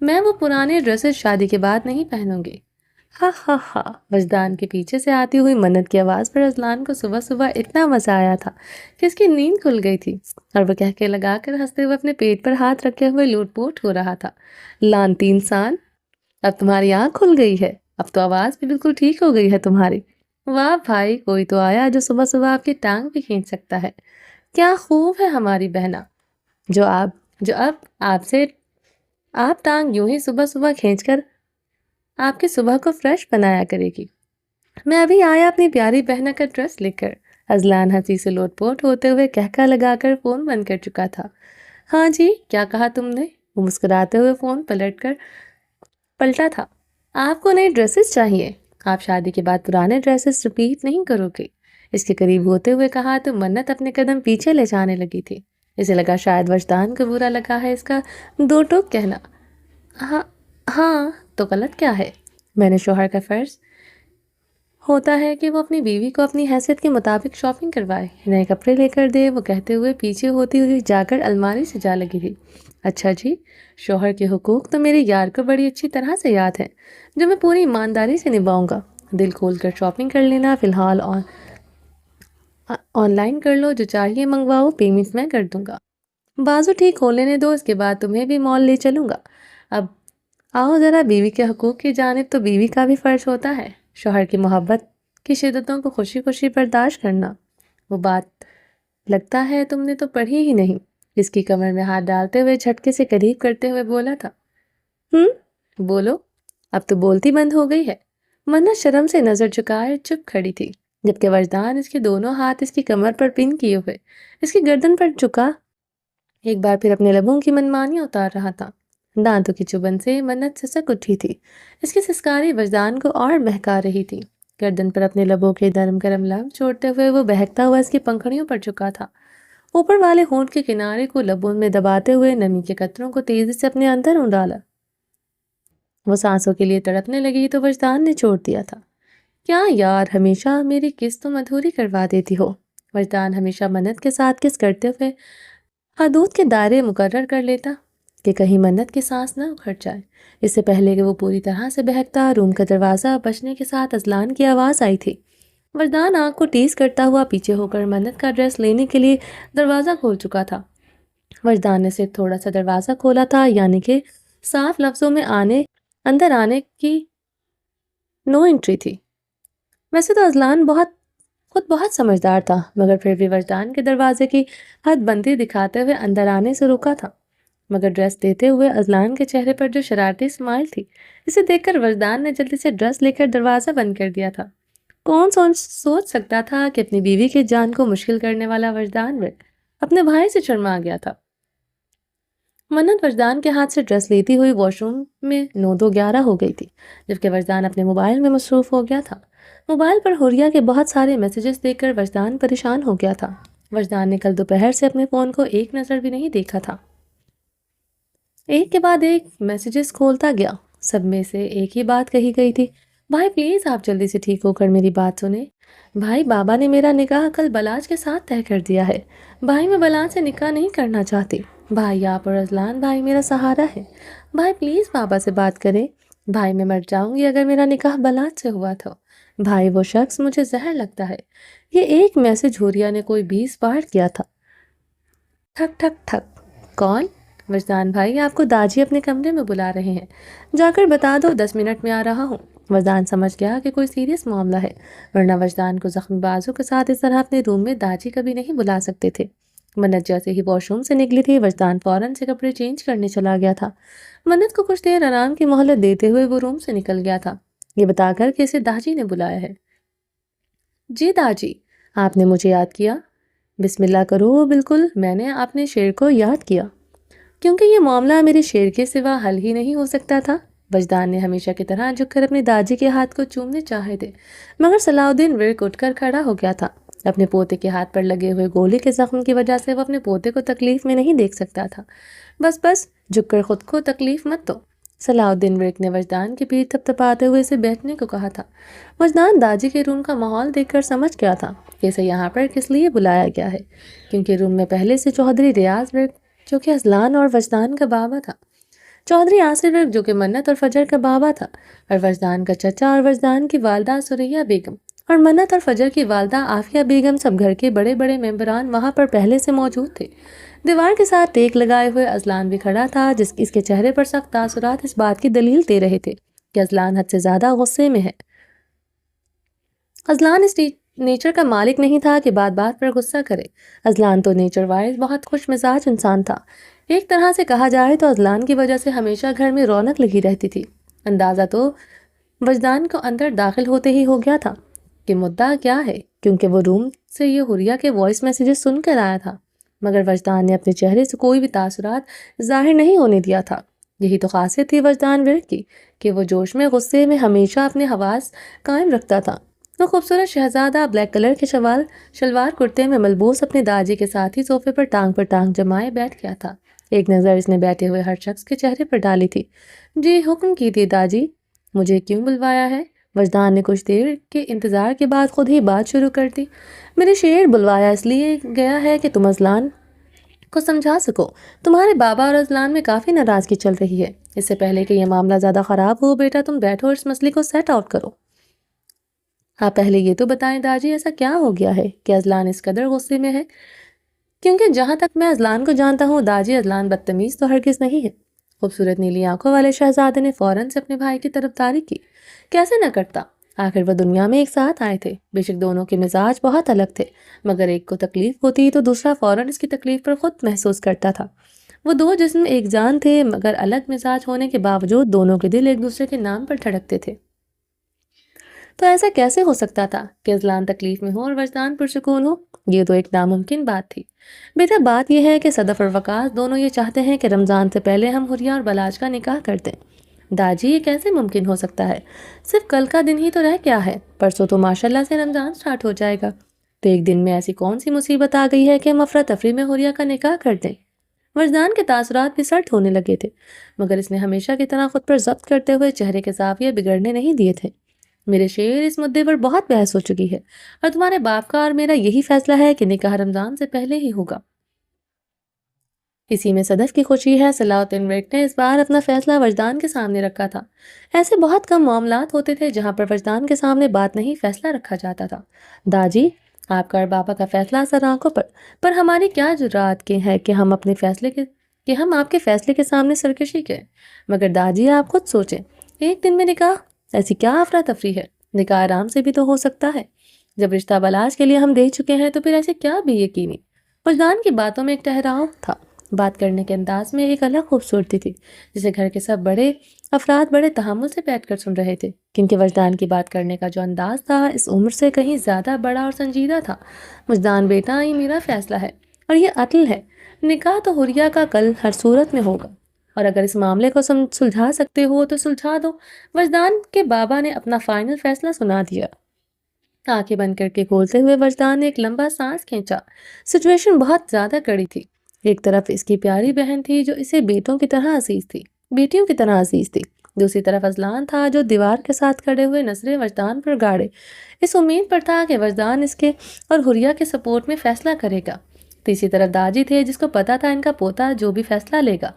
میں وہ پرانے ڈریسز شادی کے بعد نہیں پہنوں گی۔ ہاں ہاں ہاں۔ وجدان کے پیچھے سے آتی ہوئی منت کی آواز پر اذلان کو صبح صبح اتنا مزہ آیا تھا کہ اس کی نیند کھل گئی تھی، اور وہ کہہ کے لگا کر ہنستے ہوئے اپنے پیٹ پر ہاتھ رکھے ہوئے لوٹ پوٹ ہو رہا تھا۔ لانتی انسان، اب تمہاری آنکھ کھل گئی ہے، اب تو آواز بھی بالکل ٹھیک ہو گئی ہے تمہاری۔ واہ بھائی، کوئی تو آیا جو صبح صبح آپ کی ٹانگ بھی کھینچ سکتا ہے۔ کیا خوب ہے ہماری بہنا، جو اب آپ سے آپ ٹانگ یوں ہی صبح صبح کھینچ کر آپ کی صبح کو فریش بنایا کرے گی۔ میں ابھی آیا اپنی پیاری بہنا کا ڈریس لے کر۔ اذلان ہنسی سے لوٹ پوٹ ہوتے ہوئے کہکا لگا کر فون بند کر چکا تھا۔ ہاں جی، کیا کہا تم نے؟ وہ مسکراتے ہوئے فون پلٹا تھا۔ آپ کو نئی ڈریسز چاہیے؟ آپ شادی کے بعد پرانے ڈریسز ریپیٹ نہیں کرو گے؟ اس کے قریب ہوتے ہوئے کہا تو منت اپنے قدم پیچھے لے جانے لگی تھی۔ اسے لگا شاید وجدان کو برا لگا ہے اس کا 2 ٹوک کہنا۔ ہاں تو غلط کیا ہے؟ میں نے شوہر کا فرض ہوتا ہے کہ وہ اپنی بیوی کو اپنی حیثیت کے مطابق شاپنگ کروائے، نئے کپڑے لے کر دے، وہ کہتے ہوئے پیچھے ہوتی ہوئی جا کر الماری سے جا لگی تھی۔ اچھا جی، شوہر کے حقوق تو میرے یار کو بڑی اچھی طرح سے یاد ہے، جو میں پوری ایمانداری سے نبھاؤں گا۔ دل کھول کر شاپنگ کر لینا، فی الحال آن لائن کر لو، جو چاہیے منگواؤ، پیمنٹ میں کر دوں گا۔ بازو ٹھیک ہو لینے دو، اس کے بعد تمہیں بھی مال لے چلوں گا۔ اب آؤ ذرا بیوی کے حقوق کی جانب، تو بیوی کا بھی فرض ہوتا ہے شوہر کی محبت کی شدتوں کو خوشی خوشی برداشت کرنا۔ وہ بات لگتا ہے تم نے تو پڑھی ہی نہیں۔ اس کی کمر میں ہاتھ ڈالتے ہوئے جھٹکے سے قریب کرتے ہوئے بولا تھا۔ بولو، اب تو بولتی بند ہو گئی ہے۔ منت شرم سے نظر جھکائے چپ کھڑی تھی، جبکہ وجدان اس کے دونوں ہاتھ اس کی کمر پر پن کیے ہوئے اس کی گردن پر جھکا ایک بار پھر اپنے لبوں کی منمانیاں اتار رہا تھا۔ دانتوں کی چبھن سے منت سسک اٹھی تھی، اس کی سسکاری وجدان کو اور بہکا رہی تھی۔ گردن پر اپنے لبوں کے نرم گرم لب چھوڑتے ہوئے وہ بہکتا ہوا اس کی پنکھڑیوں پر جھکا تھا، اوپر والے ہونٹ کے کنارے کو لبوں میں دباتے ہوئے نمی کے قطروں کو تیزی سے اپنے اندر ڈالا۔ وہ سانسوں کے لیے تڑپنے لگی تو وجدان نے چھوڑ دیا تھا۔ کیا یار، ہمیشہ میری کس تم ادھوری کروا دیتی ہو۔ وجدان ہمیشہ منت کے ساتھ کس کرتے ہوئے حدود کے دائرے مقرر کر لیتا کہ کہیں منت کی سانس نہ اکھڑ جائے۔ اس سے پہلے کہ وہ پوری طرح سے بہکتا، روم کا دروازہ بجنے کے ساتھ اذلان کی آواز آئی تھی۔ وجدان آنکھ کو ٹیز کرتا ہوا پیچھے ہو کر منت کا ڈریس لینے کے لیے دروازہ کھول چکا تھا۔ وجدان نے صرف تھوڑا سا دروازہ کھولا تھا، یعنی کہ صاف لفظوں میں اندر آنے کی نو انٹری تھی۔ ویسے تو اذلان خود بہت سمجھدار تھا، مگر پھر بھی وجدان کے دروازے کی حد بندی دکھاتے ہوئے اندر آنے سے روکا تھا۔ مگر ڈریس دیتے ہوئے اذلان کے چہرے پر جو شرارتی اسمائل تھی، اسے دیکھ کر وجدان نے جلدی سے ڈریس لے کر دروازہ بند کر دیا تھا۔ کون سوچ سکتا تھا کہ اپنی بیوی کی جان کو مشکل کرنے والا وجدان اپنے بھائی سے شرما گیا تھا۔ منت وجدان کے ہاتھ سے ڈریس لیتی ہوئی واش روم میں 9:11 ہو گئی تھی، جبکہ وجدان اپنے موبائل میں مصروف ہو گیا تھا۔ موبائل پر حوریہ کے بہت سارے میسیجز دیکھ کر وجدان پریشان ہو گیا تھا۔ وجدان نے کل دوپہر سے اپنے فون کو ایک نظر بھی نہیں دیکھا تھا۔ ایک کے بعد ایک میسیجز کھولتا گیا، سب میں سے ایک ہی بات کہی گئی تھی: بھائی پلیز آپ جلدی سے ٹھیک ہو کر میری بات سنیں۔ بھائی، بابا نے میرا نکاح کل بلاج کے ساتھ طے کر دیا ہے۔ بھائی، میں بلاج سے نکاح نہیں کرنا چاہتی۔ بھائی، آپ اور اذلان بھائی میرا سہارا ہے۔ بھائی پلیز بابا سے بات کریں۔ بھائی، میں مر جاؤں گی اگر میرا نکاح بلاج سے ہوا تو۔ بھائی، وہ شخص مجھے زہر لگتا ہے۔ یہ ایک میسج حوریہ نے کوئی 20 بار کیا تھا۔ ٹھک ٹھک ٹھک۔ کون؟ وجدان بھائی، آپ کو داجی اپنے کمرے میں بلا رہے ہیں، جا کر بتا دو 10 منٹ میں آ رہا ہوں۔ وجدان سمجھ گیا کہ کوئی سیریس معاملہ ہے، ورنہ وجدان کو زخمی بازو کے ساتھ اس طرح اپنے روم میں داجی کبھی نہیں بلا سکتے تھے۔ منت جیسے ہی واش روم سے نکلی تھی، وجدان فوراً سے کپڑے چینج کرنے چلا گیا تھا۔ منت کو کچھ دیر آرام کی مہلت دیتے ہوئے وہ روم سے نکل گیا تھا، یہ بتا کر کہ اسے داجی نے بلایا ہے۔ جی داجی، آپ نے مجھے یاد کیا؟ بسم اللہ کرو۔ بالکل، میں نے اپنے شیر کو یاد کیا، کیونکہ یہ معاملہ میرے شیر کے سوا حل ہی نہیں ہو سکتا تھا۔ وجدان نے ہمیشہ کی طرح جھک کر اپنی داجی کے ہاتھ کو چومنے چاہے تھے، مگر صلاح الدین ورق اٹھ کر کھڑا ہو گیا تھا۔ اپنے پوتے کے ہاتھ پر لگے ہوئے گولی کے زخم کی وجہ سے وہ اپنے پوتے کو تکلیف میں نہیں دیکھ سکتا تھا۔ بس جھک کر خود کو تکلیف مت دو۔ صلاح الدین ورق نے وجدان کی پیٹھ تھپتھپاتے ہوئے اسے بیٹھنے کو کہا تھا۔ وجدان داجی کے روم کا ماحول دیکھ کر سمجھ گیا تھا کہ اسے یہاں پر کس لیے بلایا گیا ہے، کیونکہ روم میں پہلے سے چودھری ریاض ورق جو کہ اذلان اور وجدان کا بابا تھا، چودھری آصر ورق جو کہ منت اور فجر کا بابا تھا، اور وجدان کا چچا اور وجدان کی والدہ سریہ بیگم اور منت اور فجر کی والدہ عافیہ بیگم، سب گھر کے بڑے بڑے ممبران وہاں پر پہلے سے موجود تھے۔ دیوار کے ساتھ ٹیک لگائے ہوئے اذلان بھی کھڑا تھا، اس کے چہرے پر سخت تاثرات اس بات کی دلیل دے رہے تھے کہ اذلان حد سے زیادہ غصے میں ہے۔ اذلان اس نیچر کا مالک نہیں تھا کہ بات بات پر غصہ کرے۔ اذلان تو نیچر وائز بہت خوش مزاج انسان تھا۔ ایک طرح سے کہا جائے تو اذلان کی وجہ سے ہمیشہ گھر میں رونق لگی رہتی تھی۔ اندازہ تو وجدان کو اندر داخل ہوتے ہی ہو گیا تھا کہ مدعا کیا ہے، کیونکہ وہ روم سے یہ حوریہ کے وائس میسیجز سن کر آیا تھا، مگر وجدان نے اپنے چہرے سے کوئی بھی تاثرات ظاہر نہیں ہونے دیا تھا۔ یہی تو خاصیت تھی وجدان ورق کی کہ وہ جوش میں غصے میں ہمیشہ اپنے حواس قائم رکھتا تھا۔ وہ خوبصورت شہزادہ بلیک کلر کے شلوار کرتے میں ملبوس اپنے داجی کے ساتھ ہی صوفے پر ٹانگ جمائے بیٹھ گیا تھا۔ ایک نظر اس نے بیٹھے ہوئے ہر شخص کے چہرے پر ڈالی تھی۔ جی حکم کیجیے داجی، مجھے کیوں بلوایا ہے؟ وجدان نے کچھ دیر کے انتظار کے بعد خود ہی بات شروع کر دی۔ میرے شیر بلوایا اس لیے گیا ہے کہ تم اذلان کو سمجھا سکو۔ تمہارے بابا اور اذلان میں کافی ناراضگی چل رہی ہے۔ اس سے پہلے کہ یہ معاملہ زیادہ خراب ہو، بیٹا تم بیٹھو اور اس مسئلے کو سیٹ آؤٹ کرو۔ آپ پہلے یہ تو بتائیں داجی، ایسا کیا ہو گیا ہے کہ اذلان اس قدر غصے میں ہے؟ کیونکہ جہاں تک میں اذلان کو جانتا ہوں داجی، اذلان بدتمیز تو ہرگز نہیں ہے۔ خوبصورت نیلی آنکھوں والے شہزادے نے فوراً سے اپنے بھائی کی طرفداری کی۔ کیسے نہ کرتا، آخر وہ دنیا میں ایک ساتھ آئے تھے۔ بے شک دونوں کے مزاج بہت الگ تھے، مگر ایک کو تکلیف ہوتی تو دوسرا فوراً اس کی تکلیف پر خود محسوس کرتا تھا۔ وہ دو جسم ایک جان تھے، مگر الگ مزاج ہونے کے باوجود دونوں کے دل ایک دوسرے کے نام پر دھڑکتے تھے۔ تو ایسا کیسے ہو سکتا تھا کہ اذلان تکلیف میں ہو اور وجدان پرسکون ہو؟ یہ تو ایک ناممکن بات تھی۔ بیٹا بات یہ ہے کہ صدف اور وقاص دونوں یہ چاہتے ہیں کہ رمضان سے پہلے ہم حوریہ اور بلاج کا نکاح کر دیں۔ داجی، یہ کیسے ممکن ہو سکتا ہے؟ صرف کل کا دن ہی تو رہ گیا ہے، پرسوں تو ماشاءاللہ سے رمضان سٹارٹ ہو جائے گا۔ تو ایک دن میں ایسی کون سی مصیبت آ گئی ہے کہ ہم افراتفری میں حوریہ کا نکاح کر دیں؟ وجدان کے تاثرات بھی سرد ہونے لگے تھے، مگر اس نے ہمیشہ کی طرح خود پر ضبط کرتے ہوئے چہرے کے زاویے بگڑنے نہیں دیے تھے۔ میرے شیر، اس مدعے پر بہت بحث ہو چکی ہے، اور تمہارے باپ کا اور میرا یہی فیصلہ ہے کہ نکاح رمضان سے پہلے ہی ہوگا۔ اسی میں صدف کی خوشی ہے۔ صلاح الدین ورق نے اس بار اپنا فیصلہ وجدان کے سامنے رکھا تھا۔ ایسے بہت کم معاملات ہوتے تھے جہاں پر وجدان کے سامنے بات نہیں فیصلہ رکھا جاتا تھا۔ داجی، آپ کا اور بابا کا فیصلہ سر آنکھوں پر ہماری کیا جرات کے ہے کہ ہم آپ کے فیصلے کے سامنے سرکشی کریں؟ مگر داجی، آپ خود سوچیں، ایک دن میں نکاح، ایسی کیا افراتفری ہے؟ نکاح آرام سے بھی تو ہو سکتا ہے۔ جب رشتہ بلاج کے لیے ہم دے چکے ہیں تو پھر ایسے کیا بھی یقینی؟ وجدان کی باتوں میں ایک ٹھہراؤ تھا۔ بات کرنے کے انداز میں ایک الگ خوبصورتی تھی جسے گھر کے سب بڑے افراد بڑے تحمل سے بیٹھ کر سن رہے تھے، کیونکہ وجدان کی بات کرنے کا جو انداز تھا اس عمر سے کہیں زیادہ بڑا اور سنجیدہ تھا۔ وجدان بیٹا، یہ میرا فیصلہ ہے اور یہ عدل ہے۔ نکاح تو حریہ کا کل ہر صورت میں ہوگا، اور اگر اس معاملے کو سلجھا سکتے ہو تو سلجھا دو۔ وجدان کے بابا نے اپنا فائنل فیصلہ سنا دیا۔ آنکھیں بند کر کے کھولتے ہوئے وجدان نے ایک لمبا سانس کھینچا۔ سچویشن بہت زیادہ کڑی تھی۔ ایک طرف اس کی پیاری بہن تھی جو اسے بیٹیوں کی طرح عزیز تھی، دوسری طرف اذلان تھا جو دیوار کے ساتھ کھڑے ہوئے نظریں وجدان پر گاڑے اس امید پر تھا کہ وجدان اس کے اور حریہ کے سپورٹ میں فیصلہ کرے گا۔ تیسری طرف داجی تھے جس کو پتا تھا ان کا پوتا جو بھی فیصلہ لے گا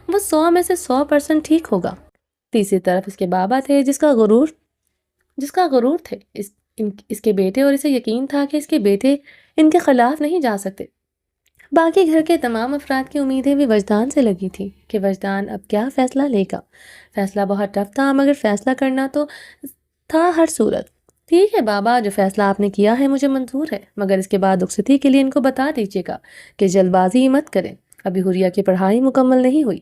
وہ 100 میں سے 100% ٹھیک ہوگا۔ تیسری طرف اس کے بابا تھے جس کا غرور تھے اس کے بیٹے، اور اسے یقین تھا کہ اس کے بیٹے ان کے خلاف نہیں جا سکتے۔ باقی گھر کے تمام افراد کی امیدیں بھی وجدان سے لگی تھی کہ وجدان اب کیا فیصلہ لے گا۔ فیصلہ بہت ٹف تھا، مگر فیصلہ کرنا تو تھا ہر صورت۔ ٹھیک ہے بابا، جو فیصلہ آپ نے کیا ہے مجھے منظور ہے، مگر اس کے بعد رخصتی کے لیے ان کو بتا دیجیے گا کہ جلد بازی مت کریں۔ ابھی حریہ کی پڑھائی مکمل نہیں ہوئی،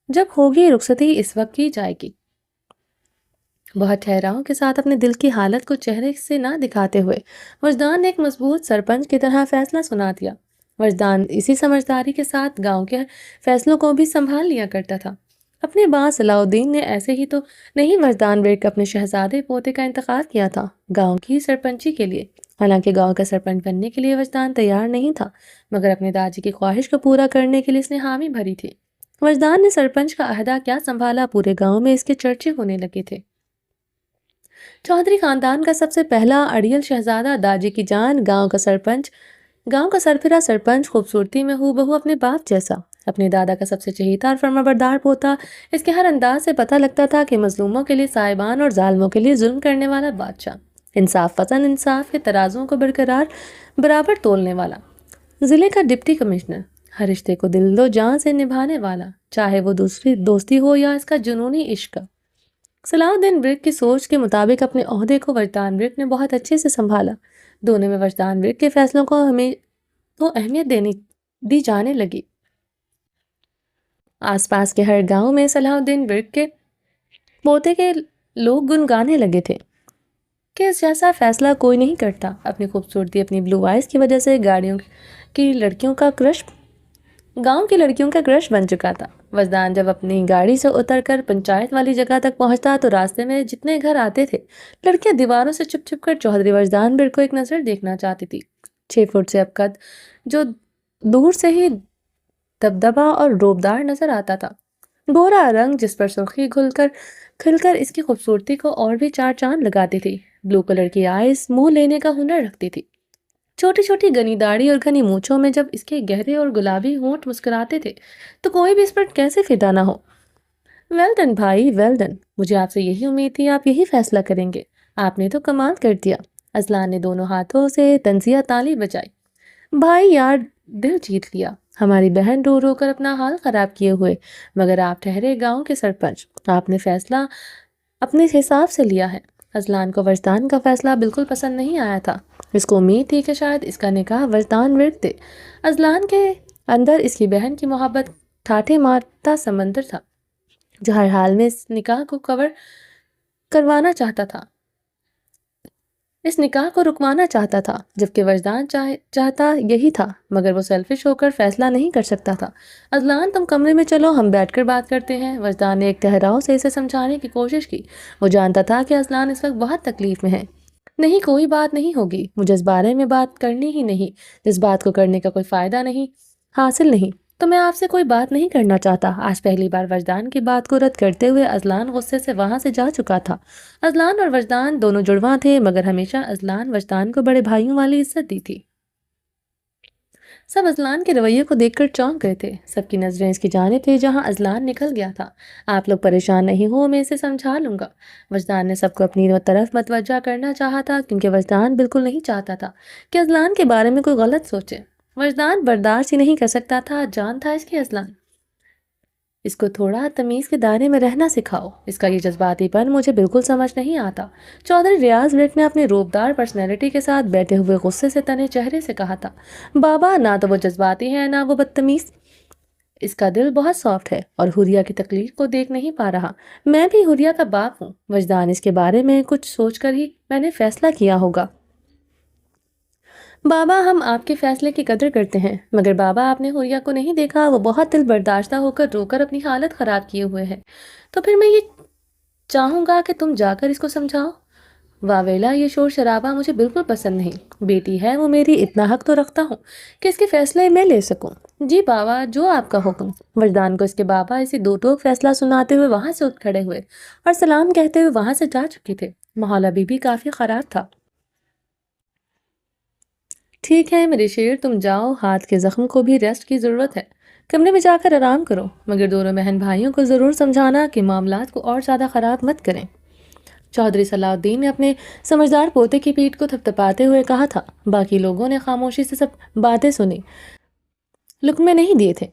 جب ہوگی رخصتی اس وقت کی جائے گی۔ بہت ٹھہراؤ کے ساتھ اپنے دل کی حالت کو چہرے سے نہ دکھاتے ہوئے وجدان نے ایک مضبوط سرپنچ کی طرح فیصلہ سنا دیا۔ وجدان اسی سمجھداری کے ساتھ گاؤں کے فیصلوں کو بھی سنبھال لیا کرتا تھا۔ اپنے باپ صلاح الدین نے ایسے ہی تو نہیں وجدان بیٹھ کر اپنے شہزادے پوتے کا انتخاب کیا تھا گاؤں کی سرپنچی کے لیے۔ حالانکہ گاؤں کا سرپنچ بننے کے لیے وجدان تیار نہیں تھا، مگر اپنے داجی کی خواہش کو پورا کرنے کے لیے اس نے حامی بھری تھی۔ وجدان نے سرپنچ کا عہدہ کیا سنبھالا، پورے گاؤں میں اس کے چرچے ہونے لگے تھے۔ چودھری خاندان کا سب سے پہلا اڑیل شہزادہ داجی کی جان، گاؤں کا سرفرا سرپنچ، خوبصورتی میں ہو بہو اپنے باپ جیسا، اپنے دادا کا سب سے چہیتا اور فرمانبردار پوتا۔ اس کے ہر انداز سے پتہ لگتا تھا کہ مظلوموں کے لیے سائبان اور ظالموں کے لیے ظلم کرنے والا بادشاہ، انصاف پسند، انصاف کے ترازوں کو برابر تولنے والا، ضلع کا ڈپٹی کمشنر، ہر رشتے کو دل و جان سے نبھانے والا، چاہے وہ دوسری دوستی ہو یا اس کا جنونی عشق۔ صلاح الدین برگ کی سوچ کے مطابق اپنے عہدے کو وجدان برگ نے بہت اچھے سے سنبھالا۔ دونوں میں وجدان برگ کے فیصلوں کو اہمیت دی جانے لگی۔ آس پاس کے ہر گاؤں میں صلاح الدین برگ کے پوتے کے لوگ گنگانے لگے تھے کہ اس جیسا فیصلہ کوئی نہیں کرتا۔ اپنی خوبصورتی، اپنی بلو آئز کی وجہ سے گاؤں کی لڑکیوں کا کرش بن چکا تھا۔ وجدان جب اپنی گاڑی سے اتر کر پنچایت والی جگہ تک پہنچتا تو راستے میں جتنے گھر آتے تھے لڑکیاں دیواروں سے چھپ چھپ کر چودھری وجدان برگ کو ایک نظر دیکھنا چاہتی تھی۔ 6 فٹ سے اب قد جو دور سے ہی دبدبا اور روبدار نظر آتا تھا، گورا رنگ جس پر سرخی کھل کر اس کی خوبصورتی کو اور بھی 4 چاند لگاتی تھی، بلو کلر کی آئیز، منہ لینے کا ہنر رکھتی تھی، چھوٹی چھوٹی گنی داڑھی اور گھنی مونچھوں میں جب اس کے گہرے اور گلابی ہونٹ مسکراتے تھے تو کوئی بھی اس پر کیسے فدا نہ ہو۔ ویل ڈن بھائی، ویل ڈن، مجھے آپ سے یہی امید تھی آپ یہی فیصلہ کریں گے، آپ نے تو کمال کر دیا۔ اذلان نے دونوں ہاتھوں سے تنزیہ تالی بجائی۔ بھائی یار، دل جیت لیا، ہماری بہن رو رو کر اپنا حال خراب کیے ہوئے، مگر آپ ٹھہرے گاؤں کے سرپنچ، آپ نے فیصلہ اپنے حساب سے لیا ہے۔ اذلان کو وجدان کا فیصلہ بالکل پسند نہیں آیا تھا۔ اس کو امید تھی کہ شاید اس کا نکاح وجدان برگ دے۔ اذلان کے اندر اس کی بہن کی محبت ٹھاٹھے مارتا سمندر تھا جو ہر حال میں اس نکاح کو رکوانا چاہتا تھا، جبکہ وجدان چاہتا یہی تھا، مگر وہ سیلفش ہو کر فیصلہ نہیں کر سکتا تھا۔ اذلان، تم کمرے میں چلو، ہم بیٹھ کر بات کرتے ہیں۔ وجدان نے ایک ٹھہراؤ سے اسے سمجھانے کی کوشش کی۔ وہ جانتا تھا کہ اذلان اس وقت بہت تکلیف میں ہے۔ نہیں، کوئی بات نہیں ہوگی، مجھے اس بارے میں بات کرنی ہی نہیں، جس بات کو کرنے کا کوئی فائدہ نہیں حاصل نہیں، تو میں آپ سے کوئی بات نہیں کرنا چاہتا۔ آج پہلی بار وجدان کی بات کو رد کرتے ہوئے اذلان غصے سے وہاں سے جا چکا تھا۔ اذلان اور وجدان دونوں جڑواں تھے، مگر ہمیشہ اذلان وجدان کو بڑے بھائیوں والی عزت دی تھی۔ سب اذلان کے رویے کو دیکھ کر چونک گئے تھے۔ سب کی نظریں اس کی جانب تھی جہاں اذلان نکل گیا تھا۔ آپ لوگ پریشان نہیں ہو، میں اسے سمجھا لوں گا۔ وجدان نے سب کو اپنی طرف متوجہ کرنا چاہا تھا، کیونکہ وجدان بالکل نہیں چاہتا تھا کہ اذلان کے بارے میں کوئی غلط سوچے۔ وجدان برداشت ہی نہیں کر سکتا تھا، جان تھا اس کی اذلان، اس کو تھوڑا تمیز کے دائرے میں رہنا سکھاؤ، اس کا یہ جذباتی پن مجھے بالکل سمجھ نہیں آتا۔ چودھری ریاض برگ نے اپنی روبدار پرسنالٹی کے ساتھ بیٹھے ہوئے غصے سے تنے چہرے سے کہا تھا۔ بابا، نہ تو وہ جذباتی ہے نہ وہ بدتمیز، اس کا دل بہت سافٹ ہے اور حوریہ کی تکلیف کو دیکھ نہیں پا رہا۔ میں بھی حوریہ کا باپ ہوں، وجدان اس کے بارے میں کچھ سوچ کر ہی میں نے فیصلہ کیا ہوگا۔ بابا، ہم آپ کے فیصلے کی قدر کرتے ہیں، مگر بابا آپ نے حوریہ کو نہیں دیکھا؟ وہ بہت دل برداشتہ ہو کر رو کر اپنی حالت خراب کیے ہوئے ہے۔ تو پھر میں یہ چاہوں گا کہ تم جا کر اس کو سمجھاؤ۔ واویلا، یہ شور شرابہ مجھے بالکل پسند نہیں۔ بیٹی ہے وہ میری، اتنا حق تو رکھتا ہوں کہ اس کے فیصلے میں لے سکوں۔ جی بابا، جو آپ کا حکم۔ وجدان کو اس کے بابا اسی دو ٹوک فیصلہ سناتے ہوئے وہاں سے اٹھ کھڑے ہوئے اور سلام کہتے ہوئے وہاں سے جا چکے تھے۔ ماحول ابھی بھی کافی خراب تھا۔ ٹھیک ہے میرے شیر، تم جاؤ، ہاتھ کے زخم کو بھی ریسٹ کی ضرورت ہے، کمرے میں جا کر آرام کرو، مگر دونوں بہن بھائیوں کو ضرور سمجھانا کہ معاملات کو اور زیادہ خراب مت کریں۔ چودھری صلاح الدین نے اپنے سمجھدار پوتے کی پیٹھ کو تھپتھپاتے ہوئے کہا تھا۔ باقی لوگوں نے خاموشی سے سب باتیں سنی، لقمے نہیں دیے تھے۔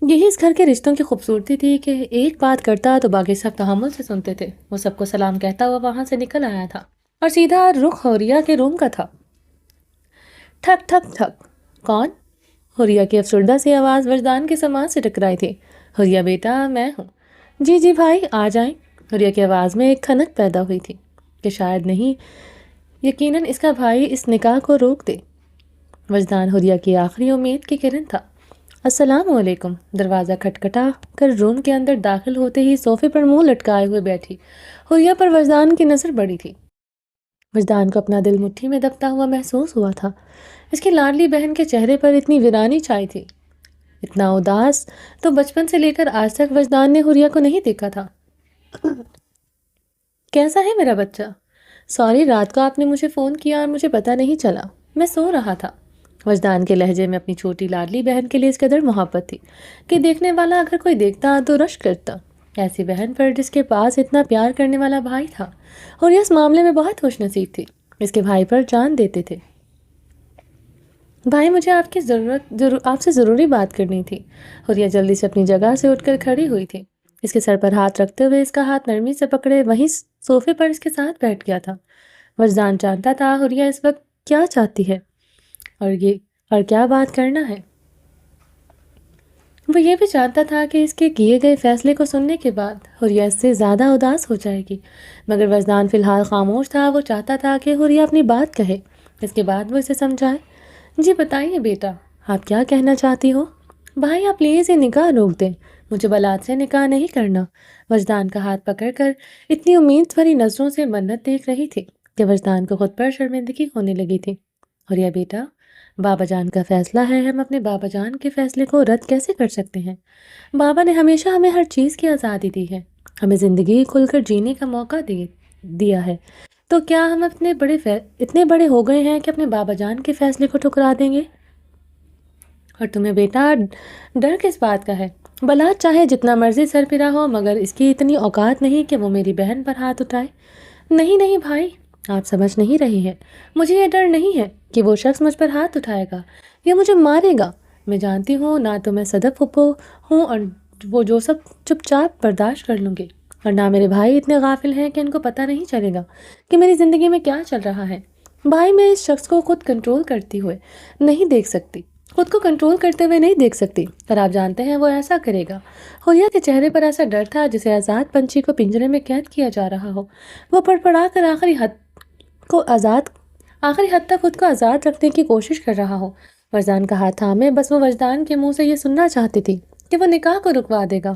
یہی اس گھر کے رشتوں کی خوبصورتی تھی کہ ایک بات کرتا تو باقی سب تحمل سے سنتے تھے۔ وہ سب کو سلام کہتا ہوا وہاں سے نکل آیا تھا اور سیدھا رخ حوریہ کے روم کا تھا۔ ٹھک ٹھک ٹھک۔ کون؟ حوریہ کی افسردہ سی آواز وجدان کے سماعت سے ٹکرائی تھی۔ حوریہ بیٹا، میں ہوں۔ جی جی بھائی، آ جائیں۔ حوریہ کی آواز میں ایک کھنک پیدا ہوئی تھی کہ شاید نہیں، یقیناً اس کا بھائی اس نکاح کو روک دے۔ وجدان حوریہ کی آخری امید کی کرن تھا۔ السلام علیکم۔ دروازہ کھٹکھٹا کر روم کے اندر داخل ہوتے ہی صوفے پر منہ لٹکائے ہوئے بیٹھی حوریہ پر وجدان کی نظر پڑی تھی۔ وجدان کو اپنا دل مٹھی میں دبتا ہوا محسوس ہوا تھا۔ اس کی لاڈلی بہن کے چہرے پر اتنی ویرانی چھائی تھی، اتنا اداس تو بچپن سے لے کر آج تک وجدان نے حوریہ کو نہیں دیکھا تھا۔ کیسا ہے میرا بچہ؟ سوری، رات کو آپ نے مجھے فون کیا اور مجھے پتہ نہیں چلا، میں سو رہا تھا۔ وجدان کے لہجے میں اپنی چھوٹی لاڈلی بہن کے لیے اس قدر محبت تھی کہ دیکھنے والا اگر کوئی دیکھتا تو رشک کرتا۔ ایسی بہن پر جس کے پاس اتنا پیار کرنے والا بھائی تھا۔ حوریہ اس معاملے میں بہت خوش نصیب تھی، اس کے بھائی پر جان دیتے تھے۔ بھائی، مجھے آپ سے ضروری بات کرنی تھی۔ حوریہ جلدی سے اپنی جگہ سے اٹھ کر کھڑی ہوئی تھی۔ اس کے سر پر ہاتھ رکھتے ہوئے اس کا ہاتھ نرمی سے پکڑے وہیں صوفے پر اس کے ساتھ بیٹھ گیا تھا۔ وجدان جانتا تھا حوریہ اس وقت کیا چاہتی ہے اور کیا بات کرنا ہے۔ وہ یہ بھی جانتا تھا کہ اس کے کیے گئے فیصلے کو سننے کے بعد حوریہ اس سے زیادہ اداس ہو جائے گی، مگر وجدان فی الحال خاموش تھا۔ وہ چاہتا تھا کہ حوریہ اپنی بات کہے، اس کے بعد وہ اسے سمجھائے۔ جی بتائیے بیٹا، آپ کیا کہنا چاہتی ہو؟ بھائی، آپ پلیز یہ نکاح روک دیں، مجھے بلاد سے نکاح نہیں کرنا۔ وجدان کا ہاتھ پکڑ کر اتنی امید بھری نظروں سے منت دیکھ رہی تھی کہ وجدان کو خود پر شرمندگی ہونے لگی تھی۔ حوریہ بیٹا، بابا جان کا فیصلہ ہے، ہم اپنے بابا جان کے فیصلے کو رد کیسے کر سکتے ہیں؟ بابا نے ہمیشہ ہمیں ہر چیز کی آزادی دی ہے، ہمیں زندگی کھل کر جینے کا موقع دیا ہے، تو کیا ہم اتنے بڑے ہو گئے ہیں کہ اپنے بابا جان کے فیصلے کو ٹھکرا دیں گے؟ اور تمہیں بیٹا ڈر کس بات کا ہے؟ بلاد چاہے جتنا مرضی سر پھرا ہو، مگر اس کی اتنی اوقات نہیں کہ وہ میری بہن پر ہاتھ اٹھائے۔ نہیں نہیں بھائی، آپ سمجھ نہیں رہے ہیں، مجھے یہ ڈر نہیں ہے کہ وہ شخص مجھ پر ہاتھ اٹھائے گا یا مجھے مارے گا۔ میں جانتی ہوں نہ تو میں صدف پھپھو ہوں اور وہ جو سب چپ چاپ برداشت کر لوں گی، اور نہ میرے بھائی اتنے غافل ہیں کہ ان کو پتہ نہیں چلے گا کہ میری زندگی میں کیا چل رہا ہے۔ بھائی، میں اس شخص کو خود کنٹرول کرتے ہوئے نہیں دیکھ سکتی، اور آپ جانتے ہیں وہ ایسا کرے گا۔ حوریہ کے چہرے پر ایسا ڈر تھا جسے آزاد پنچھی کو پنجرے میں قید کیا جا رہا ہو۔ وہ پڑپڑا کر آخری حد تک خود کو آزاد رکھنے کی کوشش کر رہا ہو۔ وجدان کا ہاتھ تھامے بس وہ وجدان کے منہ سے یہ سننا چاہتی تھی کہ وہ نکاح کو رکوا دے گا۔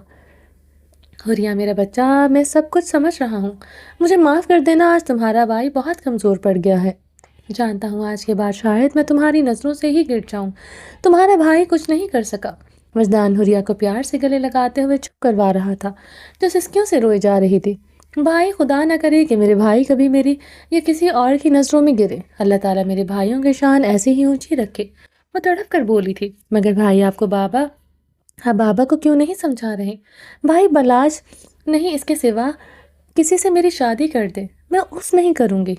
حوریہ میرا بچہ، میں سب کچھ سمجھ رہا ہوں، مجھے معاف کر دینا، آج تمہارا بھائی بہت کمزور پڑ گیا ہے۔ جانتا ہوں آج کے بعد شاید میں تمہاری نظروں سے ہی گر جاؤں، تمہارا بھائی کچھ نہیں کر سکا۔ وجدان حوریہ کو پیار سے گلے لگاتے ہوئے چپ کروا رہا تھا جو سسکیوں سے روئی جا رہی تھی۔ بھائی، خدا نہ کرے کہ میرے بھائی کبھی میری یا کسی اور کی نظروں میں گرے، اللہ تعالیٰ میرے بھائیوں کی شان ایسی ہی اونچی رکھے۔ وہ تڑپ کر بولی تھی، مگر بھائی آپ بابا کو کیوں نہیں سمجھا رہے؟ بھائی، بلاج نہیں، اس کے سوا کسی سے میری شادی کر دے، میں اس نہیں کروں گی۔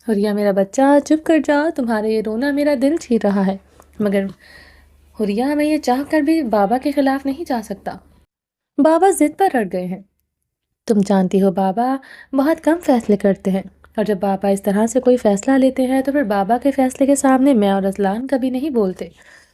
حوریہ میرا بچہ، چپ کر جاؤ، تمہارے یہ رونا میرا دل چھین رہا ہے، مگر حوریہ میں یہ چاہ کر بھی بابا کے خلاف نہیں جا سکتا، بابا ضد پر اڑ گئے ہیں۔ تم جانتی ہو بابا بہت کم فیصلے کرتے ہیں، اور جب بابا اس طرح سے کوئی فیصلہ لیتے ہیں تو پھر بابا کے فیصلے کے سامنے میں اور اصلان کبھی نہیں بولتے۔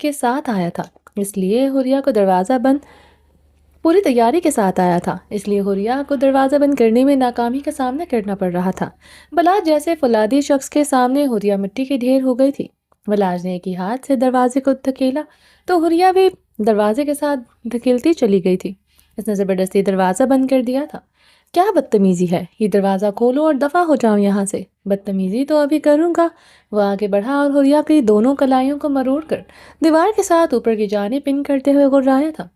کے ساتھ آیا تھا، اس لیے حریہ کو دروازہ بند پوری تیاری کے ساتھ آیا تھا، اس لیے حریہ کو دروازہ بند کرنے میں ناکامی کا سامنا کرنا پڑ رہا تھا۔ بلاج جیسے فولادی شخص کے سامنے حریہ مٹی کے ڈھیر ہو گئی تھی۔ بلاج نے ایک ہی ہاتھ سے دروازے کو دھکیلا تو حریہ بھی دروازے کے ساتھ دھکیلتی چلی گئی تھی۔ اس نے زبردستی دروازہ بند کر دیا تھا۔ کیا بدتمیزی ہے، یہ دروازہ کھولو اور دفع ہو جاؤ یہاں سے۔ بدتمیزی تو ابھی کروں گا۔ وہ آگے بڑھا اور حریہ کی دونوں کلائیوں کو مروڑ کر دیوار کے ساتھ اوپر کی جانب پن کرتے ہوئے غرایا تھا۔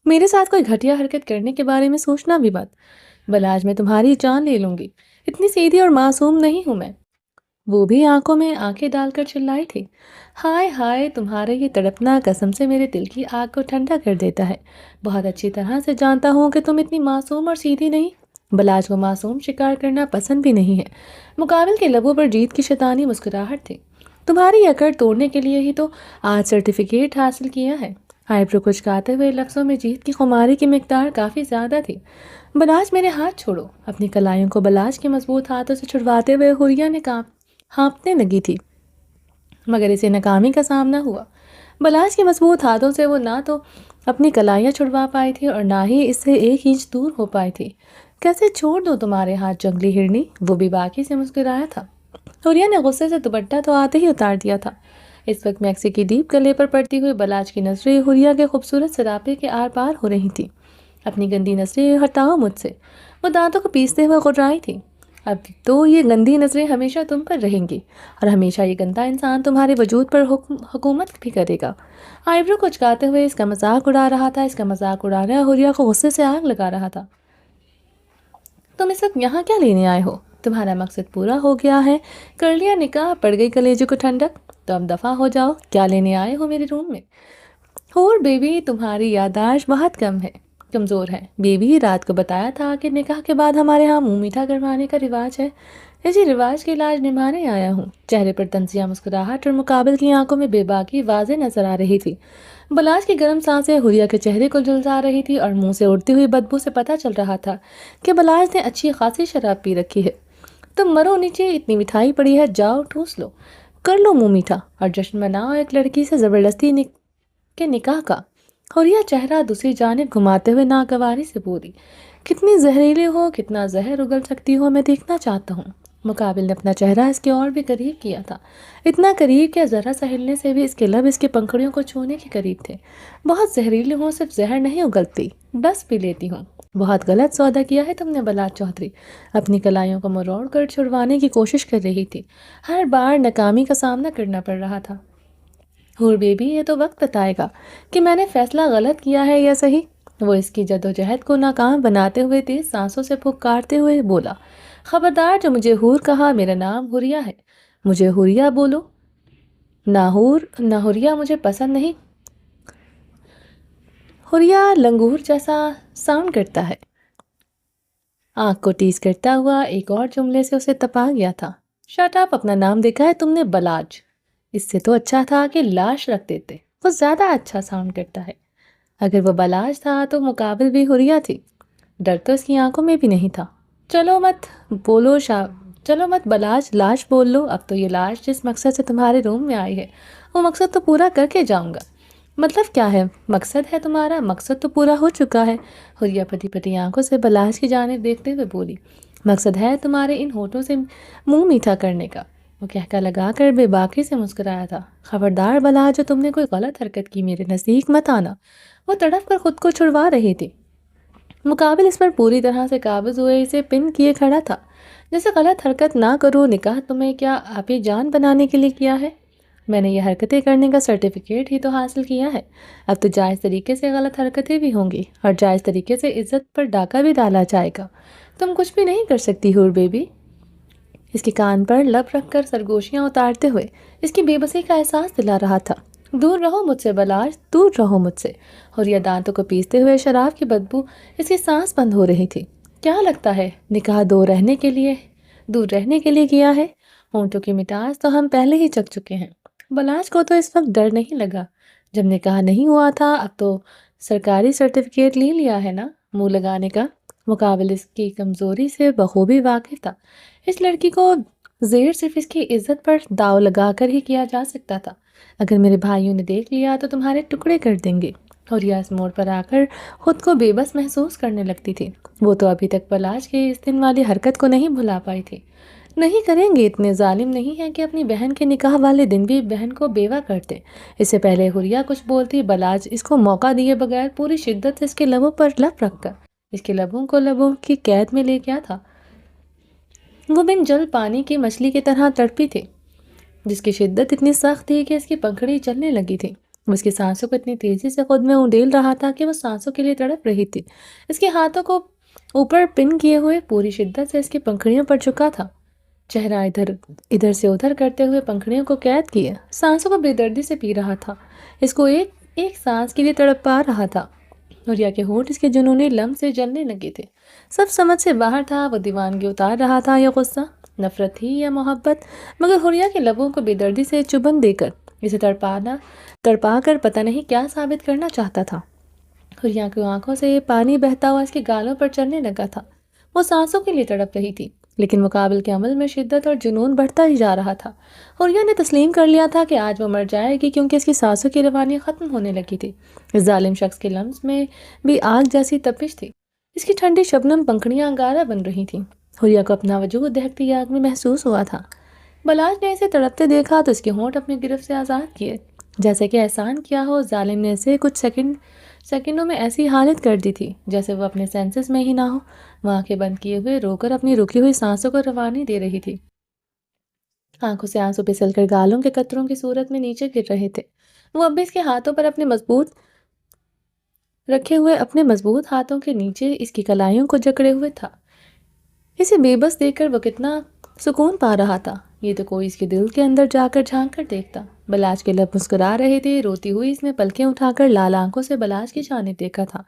میرے ساتھ کوئی گھٹیا حرکت کرنے کے بارے میں سوچنا بھی مت، بلاج میں تمہاری جان لے لوں گی، اتنی سیدھی اور معصوم نہیں ہوں میں۔ وہ بھی آنکھوں میں آنکھیں ڈال کر چلائی تھی۔ ہائے ہائے، تمہارے یہ تڑپنا قسم سے میرے دل کی آگ کو ٹھنڈا کر دیتا ہے۔ بہت اچھی طرح سے جانتا ہوں کہ تم اتنی معصوم اور سیدھی نہیں۔ بلاج کو معصوم شکار کرنا پسند بھی نہیں ہے۔ مقابل کے لبوں پر جیت کی شیطانی مسکراہٹ تھی۔ تمہاری اکڑ توڑنے کے لیے ہی تو آج سرٹیفکیٹ حاصل کیا ہے۔ آئیبرو کچکاتے ہوئے لفظوں میں جیت کی خماری کی مقدار کافی زیادہ تھی۔ بلاج میرے ہاتھ چھوڑو۔ اپنی کلائیوں کو بلاج کے مضبوط ہاتھوں سے چھڑواتے ہوئے حریہ نے ہانپنے لگی تھی، مگر اسے ناکامی کا سامنا ہوا۔ بلاج کے مضبوط ہاتھوں سے وہ نہ تو اپنی کلائیاں چھڑوا پائی تھی اور نہ ہی اس سے ایک انچ دور ہو پائی تھی۔ کیسے چھوڑ دو تمہارے ہاتھ جنگلی ہرنی، وہ بھی باقی سے مسکرایا تھا۔ حریہ نے غصے سے دوپٹہ تو آتے ہی اتار دیا تھا۔ اس وقت میکسی کی ڈیپ گلے پر پڑتی ہوئی بلاج کی نظریں حریہ کے خوبصورت سراپے کے آر پار ہو رہی تھیں۔ اپنی گندی نظریں ہٹاؤ مجھ سے، وہ دانتوں کو پیستے ہوئے غرائی تھی۔ اب تو یہ گندی نظریں ہمیشہ تم پر رہیں گی اور ہمیشہ یہ گندا انسان تمہارے وجود پر حکومت بھی کرے گا۔ آئیبرو کو اچکاتے ہوئے اس کا مذاق اڑا رہا تھا۔ اس کا مذاق اڑانا حریہ کو غصے سے آگ لگا رہا تھا۔ تم اس وقت یہاں کیا لینے آئے ہو؟ تمہارا مقصد پورا ہو گیا ہے، کر لیا نکاح، پڑ گئی کلیجے کو ٹھنڈک، تو اب دفع ہو جاؤ۔ کیا لینے آئے ہو میرے روم میں؟ اور بیبی، تمہاری یادداشت بہت کمزور ہے۔ بیبی، رات کو بتایا تھا کہ نکاح کے بعد ہمارے ہاں منہ میٹھا کروانے کا رواج ہے۔ اسی رواج کے علاج نبھانے آیا ہوں۔ چہرے پر طنزیہ مسکراہٹ اور مقابل کی آنکھوں میں بے باکی واضح نظر آ رہی تھی۔ بلاج کی گرم سانسیں حریہ کے چہرے کو جلسا رہی تھی اور منہ سے اڑتی ہوئی بدبو سے پتہ چل رہا تھا کہ بلاج نے اچھی خاصی شراب پی رکھی ہے۔ تم مرو نیچے، اتنی مٹھائی پڑی ہے، جاؤ ٹھوس لو، کر لو منہ میٹھا اور جشن مناؤ ایک لڑکی سے زبردستی کے نکاح کا۔ حریہ چہرہ دوسری جانب گھماتے ہوئے ناگواری سے بولی، کتنی زہریلی ہو، کتنا زہر اگل سکتی ہو، میں دیکھنا چاہتا ہوں۔ مقابل نے اپنا چہرہ اس کے اور بھی قریب کیا تھا، اتنا قریب کہ ذرا سا ہلنے سے بھی اس کے لب اس کے پنکھڑیوں کو چھونے کے قریب تھے۔ بہت زہریلی ہوں، صرف زہر نہیں اگلتی، ڈس بھی لیتی ہوں۔ بہت غلط سودا کیا ہے تم نے بلاج چودھری۔ اپنی کلائیوں کو مروڑ کر چھڑوانے کی کوشش کر رہی تھی، ہر بار ناکامی کا سامنا کرنا پڑ رہا تھا۔ اور بیبی، یہ تو وقت بتائے گا کہ میں نے فیصلہ غلط کیا ہے یا صحیح۔ وہ اس کی جدوجہد کو ناکام بناتے ہوئے تیز سانسوں سے پھکارتے ہوئے بولا، خبردار، جو مجھے حور کہا، میرا نام حریہ ہے، مجھے حریہ بولو۔ نہ حور نہ حریہ مجھے پسند نہیں۔ حریہ لنگور جیسا ساؤنڈ کرتا ہے۔ آنکھ کو ٹیز کرتا ہوا ایک اور جملے سے اسے تپا گیا تھا۔ شٹ اپ، اپنا نام دیکھا ہے تم نے؟ بلاج۔ اس سے تو اچھا تھا کہ لاش رکھ دیتے، وہ زیادہ اچھا ساؤنڈ کرتا ہے۔ اگر وہ بلاج تھا تو مقابل بھی حریہ تھی، ڈر تو اس کی آنکھوں میں بھی نہیں تھا۔ چلو مت بلاج، لاش بول لو۔ اب تو یہ لاش جس مقصد سے تمہارے روم میں آئی ہے، وہ مقصد تو پورا کر کے جاؤں گا۔ مطلب کیا ہے مقصد ہے تمہارا؟ مقصد تو پورا ہو چکا ہے۔ حریہ پٹی پٹی آنکھوں سے بلاج کی جانب دیکھتے ہوئے بولی، مقصد ہے تمہارے ان ہونٹوں سے منہ میٹھا کرنے کا۔ وہ کہکا لگا کر بے باکی سے مسکرایا تھا۔ خبردار بلاج، جو تم نے کوئی غلط حرکت کی، میرے نزدیک مت آنا۔ وہ تڑپ کر خود کو چھڑوا رہی تھی۔ مقابل اس پر پوری طرح سے قابض ہوئے اسے پن کیے کھڑا تھا۔ جیسے غلط حرکت نہ کرو، نکاح تمہیں کیا آپ ہی جان بنانے کے لیے کیا ہے؟ میں نے یہ حرکتیں کرنے کا سرٹیفکیٹ ہی تو حاصل کیا ہے۔ اب تو جائز طریقے سے غلط حرکتیں بھی ہوں گی اور جائز طریقے سے عزت پر ڈاکہ بھی ڈالا جائے گا۔ تم کچھ بھی نہیں کر سکتی حور بیبی۔ اس کے کان پر لب رکھ کر سرگوشیاں اتارتے ہوئے اس کی بے بسی کا احساس دلا رہا تھا۔ دور رہو مجھ سے بلاج، دور رہو مجھ سے۔ حریہ دانتوں کو پیستے ہوئے شراب کی بدبو اس کی سانس بند ہو رہی تھی۔ کیا لگتا ہے نکاح دور رہنے کے لیے کیا ہے؟ ہونٹوں کی مٹاس تو ہم پہلے ہی چکھ چکے ہیں۔ بلاج کو تو اس وقت ڈر نہیں لگا، جب نکاح نہیں ہوا تھا، اب تو سرکاری سرٹیفکیٹ لے لیا ہے نا منہ لگانے کا۔ مقابل اس کی کمزوری سے بخوبی واقف تھا۔ اس لڑکی کو زیر صرف اس کی عزت پر داؤ لگا کر ہی کیا جا سکتا تھا۔ اگر میرے بھائیوں نے دیکھ لیا تو تمہارے ٹکڑے کر دیں گے۔ اور یہ اس موڑ پر آ کر خود کو بے بس محسوس کرنے لگتی تھی۔ وہ تو ابھی تک پلاش کے اس دن والی حرکت کو نہیں بھلا پائی تھی۔ نہیں کریں گے، اتنے ظالم نہیں ہیں کہ اپنی بہن کے نکاح والے دن بھی بہن کو بیوہ کرتے۔ اس سے پہلے حریہ کچھ بولتی، بلاج اس کو موقع دیے بغیر پوری شدت سے اس کے لبوں پر لب رکھ کر اس کے لبوں کو لبوں کی قید میں لے گیا تھا۔ وہ بن جل پانی کی مچھلی کی طرح تڑپی تھی، جس کی شدت اتنی سخت تھی کہ اس کی پنکھڑی چلنے لگی تھی۔ وہ اس کی سانسوں کو اتنی تیزی سے خود میں اونڈیل رہا تھا کہ وہ سانسوں کے لیے تڑپ رہی تھی۔ اس کے ہاتھوں کو اوپر پن کیے ہوئے پوری شدت سے اس کی پنکھڑیوں پر جھکا تھا، چہرہ ادھر سے ادھر کرتے ہوئے پنکھڑیوں کو قید کیے سانسوں کو بے دردی سے پی رہا تھا، اس کو ایک ایک سانس کے لیے تڑپ پا رہا تھا۔ حریہ کے ہونٹ اس کے جنونی لم سے جلنے لگے تھے۔ سب سمجھ سے باہر تھا، وہ دیوانگی اتار رہا تھا یا غصہ، نفرت تھی یا محبت، مگر حریہ کے لبوں کو بے دردی سے چبن دے کر اسے تڑپا کر پتہ نہیں کیا ثابت کرنا چاہتا تھا۔ حریہ کی آنکھوں سے پانی بہتا ہوا اس کے گالوں پر چلنے لگا تھا۔ وہ سانسوں کے لیے تڑپ رہی تھی، لیکن مقابل کے عمل میں شدت اور جنون بڑھتا ہی جا رہا تھا۔ حریہ نے تسلیم کر لیا تھا کہ آج وہ مر جائے گی، کیونکہ اس کی سانسوں کی روانی ختم ہونے لگی تھی۔ اس ظالم شخص کے لمس میں بھی آگ جیسی تپش تھی، اس کی ٹھنڈی شبنم پنکھڑیاں انگارہ بن رہی تھیں۔ حریہ کو اپنا وجود دہکتی آگ میں محسوس ہوا تھا۔ بلاج نے اسے تڑپتے دیکھا تو اس کے ہونٹ اپنی گرفت سے آزاد کیے، جیسے کہ احسان کیا ہو۔ ظالم نے اسے کچھ سیکنڈوں میں ایسی حالت کر دی تھی جیسے وہ اپنے سینسز میں ہی نہ ہو۔ وہ آنکھیں بند کیے ہوئے رو کر اپنی رکی ہوئی سانسوں کو روانی دے رہی تھی۔ آنکھوں سے آنسو پھسل کر گالوں کے قطروں کی صورت میں نیچے گر رہے تھے۔ وہ اب بھی اس کے ہاتھوں پر اپنے مضبوط ہاتھوں کے نیچے اس کی کلائیوں کو جکڑے ہوئے تھا۔ اسے بے بس دیکھ کر وہ کتنا سکون پا رہا تھا۔ یہ تو کوئی اس کے دل کے اندر جا کر جھانک کر دیکھتا۔ بلاج کے لب مسکرا رہے تھے، روتی ہوئی اس نے پلکیں اٹھا کر لال آنکھوں سے بلاج کی جانب دیکھا تھا۔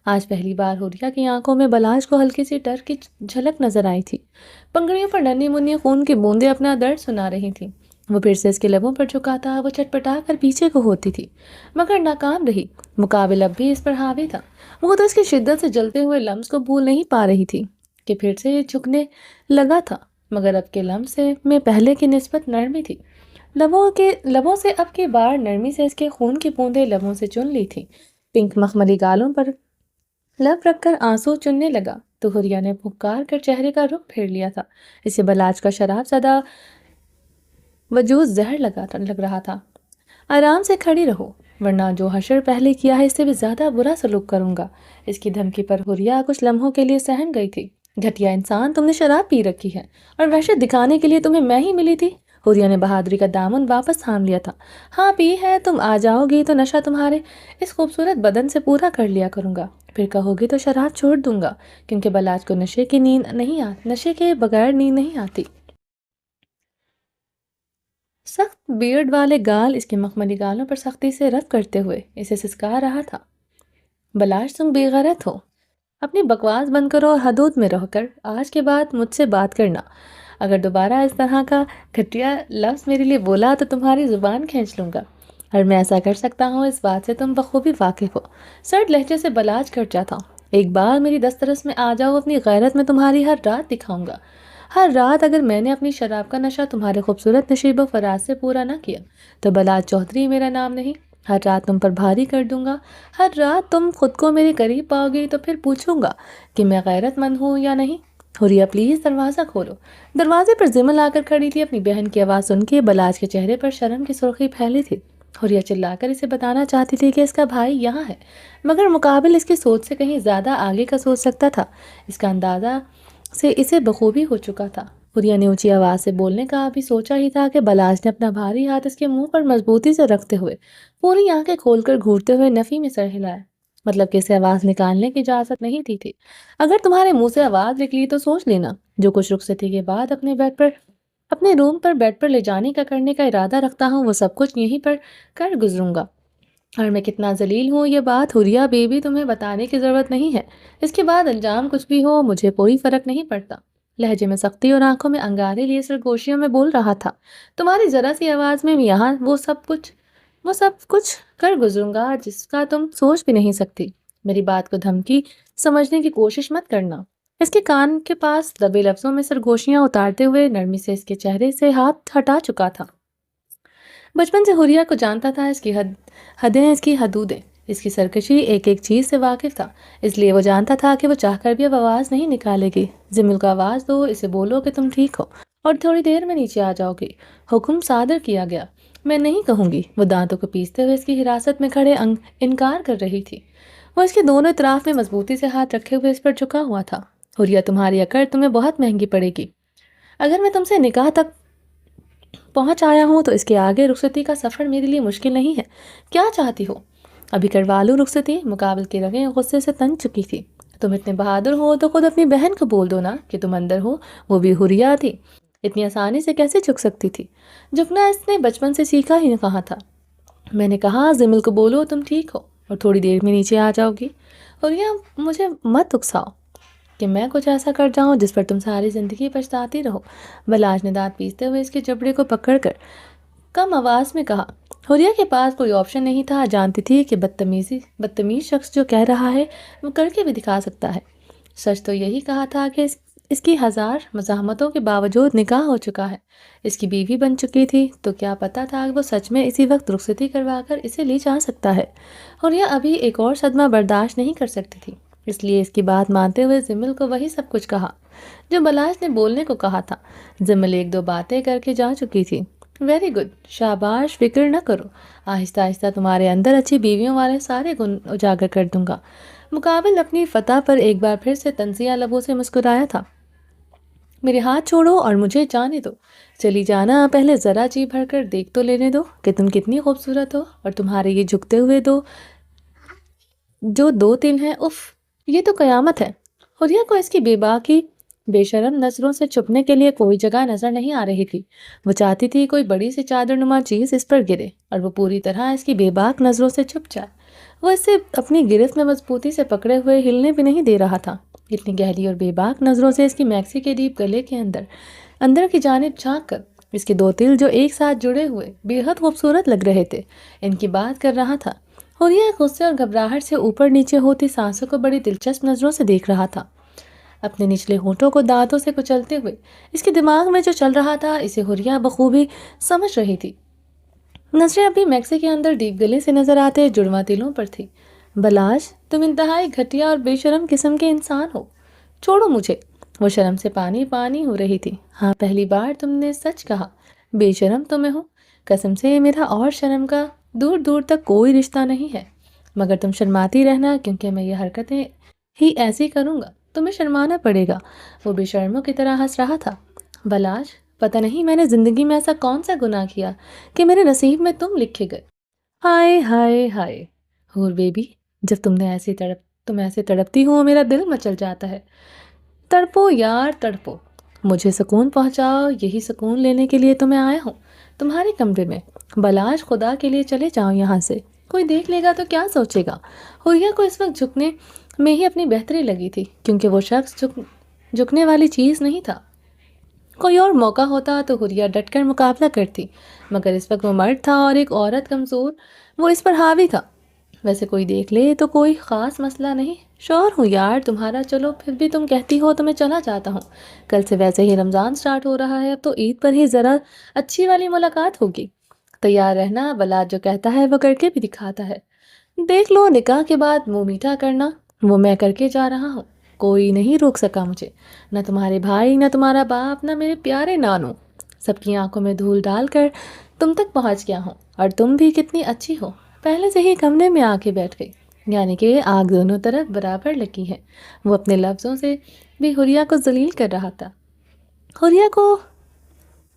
آج پہلی بار حریہ کی آنکھوں میں بلاج کو ہلکی سی ڈر کی جھلک نظر آئی تھی۔ پنگڑیوں پر ننھی منھی خون کی بوندیں اپنا درد سنا رہی تھیں۔ وہ پھر سے اس کے لبوں پر جھکا تھا، وہ چٹپٹا کر پیچھے کو ہوتی تھی، مگر ناکام رہی۔ مقابل اب بھی اس پر حاوی تھا۔ وہ تو اس کی شدت سے جلتے ہوئے لمس کو بھول نہیں پا رہی تھی کہ پھر سے یہ جھکنے لگا تھا، مگر اب کے لمس میں پہلے کی نسبت نرمی تھی۔ لبوں سے اب کی بار نرمی سے اس کے خون کی بوندیں لبوں سے چن لی تھی۔ پنک مخملی گالوں پر لب رکھ کر آنسو چننے لگا تو حریہ نے پکار کر چہرے کا رخ پھیر لیا تھا۔ اسے بلاج کا شراب زدہ وجود زہر لگ رہا تھا۔ آرام سے کھڑی رہو، ورنہ جو حشر پہلے کیا ہے اس سے بھی زیادہ برا سلوک کروں گا۔ اس کی دھمکی پر حریہ کچھ لمحوں کے لیے سہم گئی تھی۔ گھٹیا انسان، تم نے شراب پی رکھی ہے اور وحشت دکھانے کے لیے تمہیں میں ہی ملی تھی۔ حریہ نے بہادری کا دامن واپس تھام لیا تھا۔ ہاں پی ہے، تم آ جاؤ گی تو نشہ تمہارے اس خوبصورت بدن سے پورا کر لیا کروں گا، پھر کہو گی تو شراب چھوڑ دوں گا، کیونکہ بلاج کو نشے کے بغیر نیند نہیں آتی۔ سخت بیئرڈ والے گال اس کے مخملی گالوں پر سختی سے رب کرتے ہوئے اسے سسکا رہا تھا۔ بلاج تم بے غیرت ہو، اپنی بکواس بند کرو اور حدود میں رہ کر آج کے بعد مجھ سے بات کرنا۔ اگر دوبارہ اس طرح کا گھٹیا لفظ میرے لیے بولا تو تمہاری زبان کھینچ لوں گا، اور میں ایسا کر سکتا ہوں اس بات سے تم بخوبی واقف ہو۔ سرد لہجے سے بلاج کر جاتا ہوں، ایک بار میری دسترس میں آ جاؤ، اپنی غیرت میں تمہاری ہر رات دکھاؤں گا۔ ہر رات اگر میں نے اپنی شراب کا نشہ تمہارے خوبصورت نشیب و فراز سے پورا نہ کیا تو بلاج چودھری میرا نام نہیں۔ ہر رات تم پر بھاری کر دوں گا، ہر رات تم خود کو میرے قریب پاؤ گی تو پھر پوچھوں گا کہ میں غیرت مند ہوں یا نہیں۔ حریہ پلیز دروازہ کھولو۔ دروازے پر زمل آ کر کھڑی تھی۔ اپنی بہن کی آواز سن کے بلاج کے چہرے پر شرم کی سرخی پھیلی تھی۔ حریہ چلا کر اسے بتانا چاہتی تھی کہ اس کا بھائی یہاں ہے، مگر مقابل اس کی سوچ سے کہیں زیادہ آگے کا سوچ سکتا تھا۔ اس کا اندازہ سے اسے بخوبی ہو چکا تھا۔ حریہ نے اونچی آواز سے بولنے کا بھی سوچا ہی تھا کہ بلاج نے اپنا بھاری ہاتھ اس کے منہ پر مضبوطی سے رکھتے ہوئے پوری آنکھیں کھول کر گھورتے ہوئے نفی میں سر ہلایا، مطلب کہ اسے آواز نکالنے کی اجازت نہیں دی تھی۔ اگر تمہارے منہ سے آواز نکلی تو سوچ لینا، جو کچھ رخصتی کے بعد اپنے روم پر بیڈ پر لے جانے کا کرنے کا ارادہ رکھتا ہوں وہ سب کچھ یہیں پر کر گزروں گا۔ اور میں کتنا ذلیل ہوں یہ بات حریہ بیوی تمہیں بتانے کی ضرورت نہیں ہے۔ اس کے بعد انجام کچھ بھی ہو مجھے کوئی فرق نہیں پڑتا۔ لہجے میں سختی اور آنکھوں میں انگارے لیے سرگوشیوں میں بول رہا تھا۔ تمہاری ذرا سی آواز میں یہاں وہ سب کچھ کر گزروں گا جس کا تم سوچ بھی نہیں سکتی۔ میری بات کو دھمکی سمجھنے کی کوشش مت کرنا۔ اس کے کان کے پاس دبے لفظوں میں سرگوشیاں اتارتے ہوئے نرمی سے اس کے چہرے سے ہاتھ ہٹا چکا تھا۔ بچپن سے حریہ کو جانتا تھا، اس کی حدیں، اس کی حدودیں، اس کی سرکشی ایک ایک چیز سے واقف تھا، اس لیے وہ جانتا تھا کہ وہ چاہ کر بھی اب آواز نہیں نکالے گی۔ زمل کو آواز دو، اسے بولو کہ تم ٹھیک ہو اور تھوڑی دیر میں نیچے آ جاؤ گی۔ حکم صادر کیا گیا۔ میں نہیں کہوں گی، وہ دانتوں کو پیستے ہوئے اس کی حراست میں کھڑے انکار کر رہی تھی۔ وہ اس کے دونوں اطراف میں مضبوطی سے ہاتھ رکھے ہوئے اس پر جھکا ہوا تھا۔ حریہ، تمہاری اکڑ تمہیں بہت مہنگی پڑے گی۔ اگر میں تم سے نکاح تک پہنچ آیا ہوں تو اس کے آگے رخصتی کا سفر میرے لیے مشکل نہیں ہے۔ کیا چاہتی ہو؟ ابھی کروا لوں رخصتی؟ مقابل کی رگیں غصے سے تن چکی تھی۔ تم اتنے بہادر ہو تو خود اپنی بہن کو بول دو نا کہ تم اندر ہو، وہ بھی حریہ تھی، اتنی آسانی سے کیسے جھک سکتی تھی؟ جھکنا اس نے بچپن سے سیکھا ہی کہا تھا۔ میں نے کہا زمل کو بولو تم ٹھیک ہو اور تھوڑی دیر میں نیچے آ جاؤ گی۔ حریہ، مجھے مت اکساؤ کہ میں کچھ ایسا کر جاؤں جس پر تم ساری زندگی پچھتاتی رہو۔ بلاج نے دانت پیستے ہوئے اس کے جبڑے کو پکڑ کر کم آواز میں کہا۔ حریہ کے پاس کوئی آپشن نہیں تھا، جانتی تھی کہ بدتمیز شخص جو کہہ رہا ہے وہ کر کے بھی دکھا سکتا ہے۔ سچ تو یہی کہا تھا کہ اس کی ہزار مزاحمتوں کے باوجود نکاح ہو چکا ہے، اس کی بیوی بن چکی تھی، تو کیا پتا تھا کہ وہ سچ میں اسی وقت رخصتی کروا کر اسے لے جا سکتا ہے۔ حریہ ابھی ایک اور صدمہ برداشت نہیں کر سکتی تھی، اس لیے اس کی بات مانتے ہوئے زمل کو وہی سب کچھ کہا جو بلاج نے بولنے کو کہا تھا۔ زمل ایک دو باتیں کر کے جا چکی تھی۔ ویری گڈ، شاباش، فکر نہ کرو، آہستہ آہستہ تمہارے اندر اچھی بیویوں والے سارے گن اجاگر کر دوں گا۔ مقابل اپنی فتح پر ایک بار پھر سے تنزیہ لبوں سے مسکرایا تھا۔ میرے ہاتھ چھوڑو اور مجھے جانے دو، چلی جانا، پہلے ذرا جی بھر کر دیکھ تو لینے دو کہ تم کتنی خوبصورت ہو، اور تمہارے یہ جھکتے ہوئے دو تل ہیں، اف، یہ تو قیامت ہے۔ حریہ کو اس کی بے باکی بے شرم نظروں سے چھپنے کے لیے کوئی جگہ نظر نہیں آ رہی تھی۔ وہ چاہتی تھی کوئی بڑی سی چادر نما چیز اس پر گرے اور وہ پوری طرح اس کی بے باک نظروں سے چھپ جائے۔ وہ اسے اپنی گرفت میں مضبوطی سے پکڑے ہوئے ہلنے بھی نہیں دے رہا تھا۔ اتنی گہری اور بے باک نظروں سے اس کی میکسی کے ڈیپ گلے کے اندر کی جانب جھانک کر اس کے دو تل جو ایک ساتھ جڑے ہوئے بے حد خوبصورت لگ رہے تھے، ان کی بات کر رہا تھا۔ حریہ غصے اور گھبراہٹ سے اوپر نیچے ہوتی سانسوں کو بڑی دلچسپ نظروں سے دیکھ رہا تھا، اپنے نچلے ہونٹوں کو دانتوں سے کچلتے ہوئے۔ اس کے دماغ میں جو چل رہا تھا اسے حریہ بخوبی سمجھ رہی تھی۔ نظریں ابھی میکسی کے اندر ڈیپ گلے سے نظر آتے جڑواں تلوں پر تھی۔ بلاج، تم انتہائی گھٹیا اور بے شرم قسم کے انسان ہو، چھوڑو مجھے۔ وہ شرم سے پانی پانی ہو رہی تھی۔ ہاں، پہلی بار تم نے سچ کہا، بے شرم تو میں ہوں، قسم سے میرا اور شرم کا دور دور تک کوئی رشتہ نہیں ہے، مگر تم شرماتی رہنا کیونکہ میں یہ حرکتیں ہی ایسی کروں گا، تمہیں شرمانا پڑے گا۔ وہ بے شرموں کی طرح ہنس رہا تھا۔ بلاج، پتہ نہیں میں نے زندگی میں ایسا کون سا گناہ کیا کہ میرے نصیب میں تم لکھے گئے۔ ہائے ہائے ہائے، ہور بیبی، جب تم ایسے تڑپتی ہو میرا دل مچل جاتا ہے۔ تڑپو یار تڑپو، مجھے سکون پہنچاؤ، یہی سکون لینے کے لیے تو میں آیا ہوں تمہارے کمرے میں۔ بلاج، خدا کے لیے چلے جاؤ یہاں سے، کوئی دیکھ لے گا تو کیا سوچے گا؟ حریہ کو اس وقت جھکنے میں ہی اپنی بہتری لگی تھی، کیونکہ وہ شخص جھکنے والی چیز نہیں تھا۔ کوئی اور موقع ہوتا تو حریہ ڈٹ کر مقابلہ کرتی، مگر اس وقت وہ مرد تھا اور ایک عورت کمزور، وہ اس پر حاوی تھا۔ ویسے کوئی دیکھ لے تو کوئی خاص مسئلہ نہیں، شوہر ہوں یار تمہارا، چلو پھر بھی تم کہتی ہو تو میں چلا جاتا ہوں۔ کل سے ویسے ہی رمضان سٹارٹ ہو رہا ہے، اب تو عید پر ہی ذرا اچھی والی ملاقات ہوگی، تیار رہنا۔ بلاج جو کہتا ہے وہ کر کے بھی دکھاتا ہے، دیکھ لو نکاح کے بعد منہ میٹھا کرنا، وہ میں کر کے جا رہا ہوں، کوئی نہیں روک سکا مجھے، نہ تمہارے بھائی، نہ تمہارا باپ، نہ میرے پیارے نانو، سب کی آنکھوں میں دھول ڈال کر تم تک پہنچ گیا ہوں، اور تم بھی کتنی اچھی ہو، پہلے سے ہی کمرے میں آ کے بیٹھ گئی، یعنی کہ آگ دونوں طرف برابر لگی ہے۔ وہ اپنے لفظوں سے بھی حریہ کو ذلیل کر رہا تھا۔